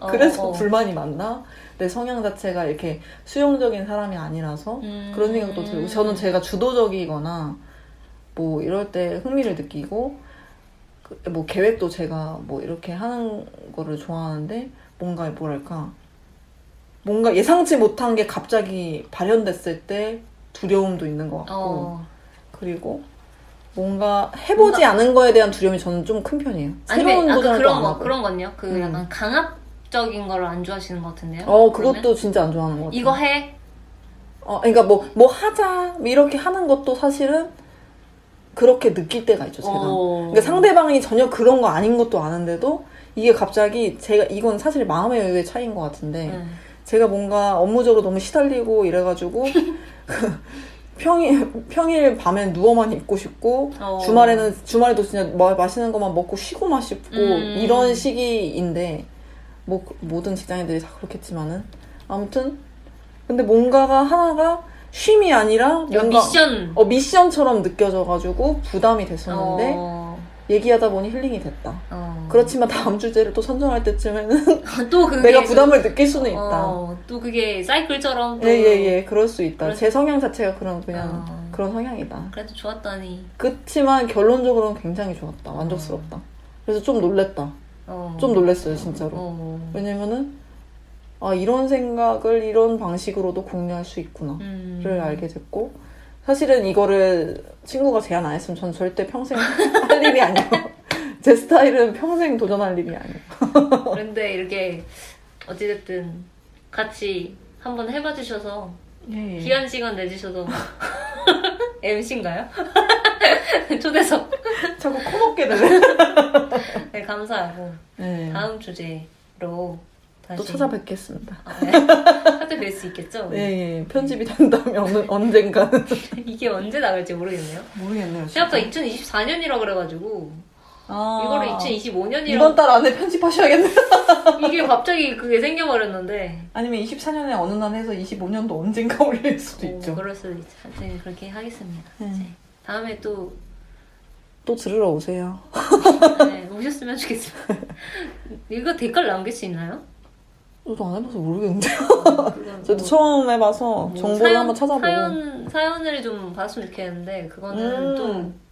그래서 불만이 많나? 내 성향 자체가 이렇게 수용적인 사람이 아니라서 그런 생각도 들고 저는 제가 주도적이거나 뭐 이럴 때 흥미를 느끼고 뭐 계획도 제가 뭐 이렇게 하는 거를 좋아하는데 뭔가 예상치 못한 게 갑자기 발현됐을 때 두려움도 있는 것 같고 그리고 뭔가 해보지 않은 거에 대한 두려움이 저는 좀 큰 편이에요. 새로운 도전을 안 하고 그런 건요? 약간 강압적인 거를 안 좋아하시는 것 같은데요? 그것도 그러면? 진짜 안 좋아하는 것 같아요. 이거 해? 그러니까 뭐 하자 이렇게 하는 것도 사실은 그렇게 느낄 때가 있죠, 제가. 그러니까 상대방이 전혀 그런 거 아닌 것도 아는데도 이게 갑자기 이건 사실 마음의 차이인 것 같은데 제가 뭔가 업무적으로 너무 시달리고 이래가지고 평일 밤엔 누워만 있고 싶고 주말에도 진짜 맛있는 것만 먹고 쉬고만 싶고 이런 시기인데 뭐 모든 직장인들이 다 그렇겠지만은 아무튼 근데 뭔가가 하나가 쉼이 아니라 뭔가 미션처럼 느껴져가지고 부담이 됐었는데 얘기하다 보니 힐링이 됐다. 그렇지만 다음 주제를 또 선정할 때쯤에는 또 내가 부담을 느낄 수는 있다. 또 그게 사이클처럼 예, 그럴 수 있다. 제 성향 자체가 그런 성향이다. 그래도 좋았다니. 그렇지만 결론적으로는 굉장히 좋았다. 만족스럽다. 그래서 좀 놀랬다. 좀 놀랬어요, 진짜로. 왜냐면은, 이런 생각을 이런 방식으로도 공유할 수 있구나를 알게 됐고, 사실은 이거를 친구가 제안 안 했으면 전 절대 평생 할 일이 아니에요. 제 스타일은 평생 도전할 일이 아니에요. 그런데 이렇게 어찌됐든 같이 한번 해봐 주셔서 예. 귀한 시간 내주셔서 MC인가요? 초대석. 자꾸 커먹게 되네. 네, 감사하고 네. 다음 주제로 다시 또 찾아뵙겠습니다. 네. 찾아뵐 수 있겠죠? 예. 편집이 된다면 언젠가는. 이게 언제 나갈지 모르겠네요. 모르겠네요. 진짜. 생각보다 2024년이라 그래가지고 이거를 2025년이라고 이번 달 안에 편집하셔야겠네요. 이게 갑자기 그게 생겨버렸는데 아니면 24년에 어느 날 해서 25년도 언젠가 올릴 수도 있죠. 그럴 수도 있죠. 하여튼 그렇게 하겠습니다. 이제 다음에 또 들으러 오세요. 네, 오셨으면 좋겠습니다. 이거 댓글 남길 수 있나요? 저도 안 해봐서 모르겠는데요. 저도 뭐, 처음 해봐서 정보를 한번 찾아보고. 사연을 좀 봤으면 좋겠는데 그거는 좀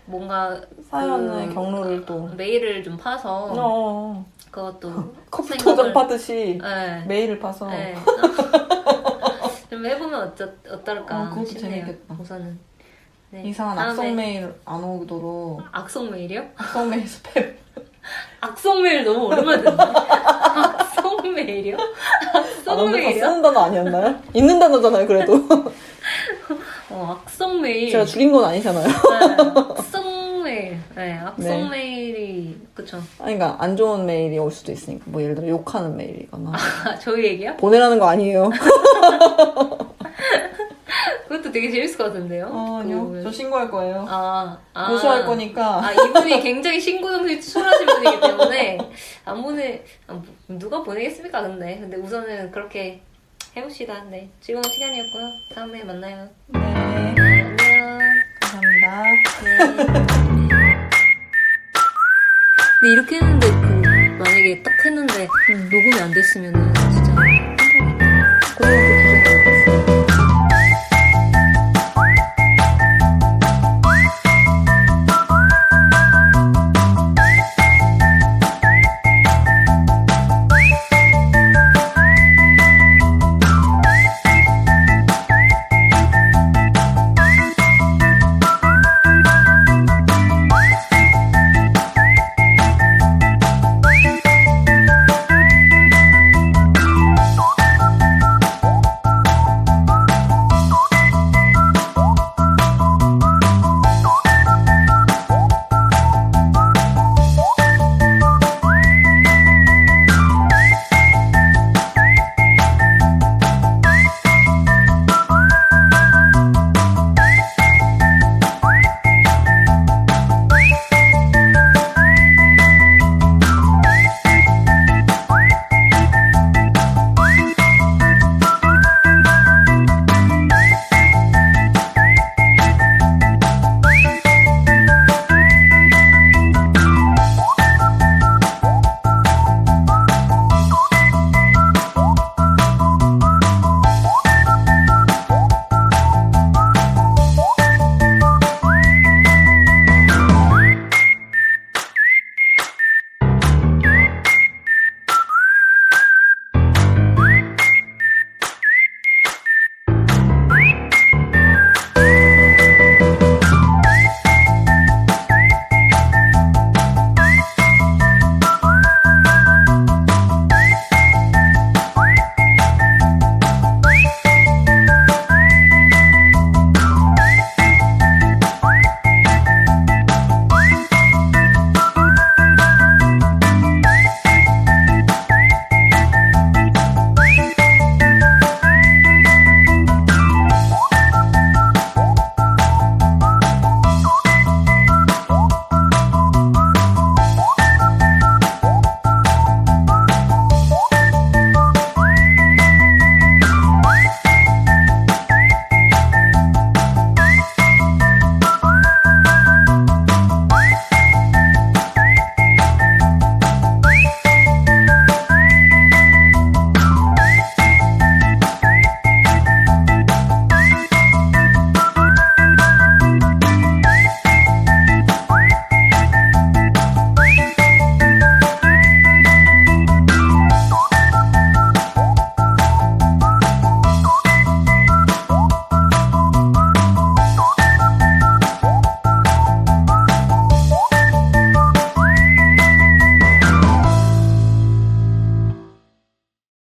뭔가 사연의 경로를 또 메일을 좀 파서 그것도 컴퓨터전 파듯이 네. 메일을 파서 네. 좀 해보면 어떨까 그것도 싶네요. 재밌겠다. 우선은 네. 이상한 다음에 악성 메일 안 오도록 악성 메일이요? 악성 메일 스팸 악성 메일 너무 오랜만에 듣네. 악성 메일이요? 악성 다 메일이요? 쓰는 단어 아니었나요? 있는 단어잖아요 그래도. 악성 메일. 제가 줄인 건 아니잖아요. 네, 악성 메일. 네, 악성 네. 메일이 그쵸. 그러니까 안 좋은 메일이 올 수도 있으니까 뭐 예를 들어 욕하는 메일이거나 저희 얘기요? 보내라는 거 아니에요. 그것도 되게 재밌을 것 같은데요? 아니요. 저 신고할 거예요. 고소할 거니까. 이분이 굉장히 신고 정신이 추월하신 분이기 때문에 누가 보내겠습니까? 근데 우선은 그렇게 해봅시다. 네, 즐거운 시간이었고요. 다음에 만나요. 네. 안녕. 감사합니다. 네. 근데 이렇게 했는데 만약에 딱 했는데 녹음이 안 됐으면은 진짜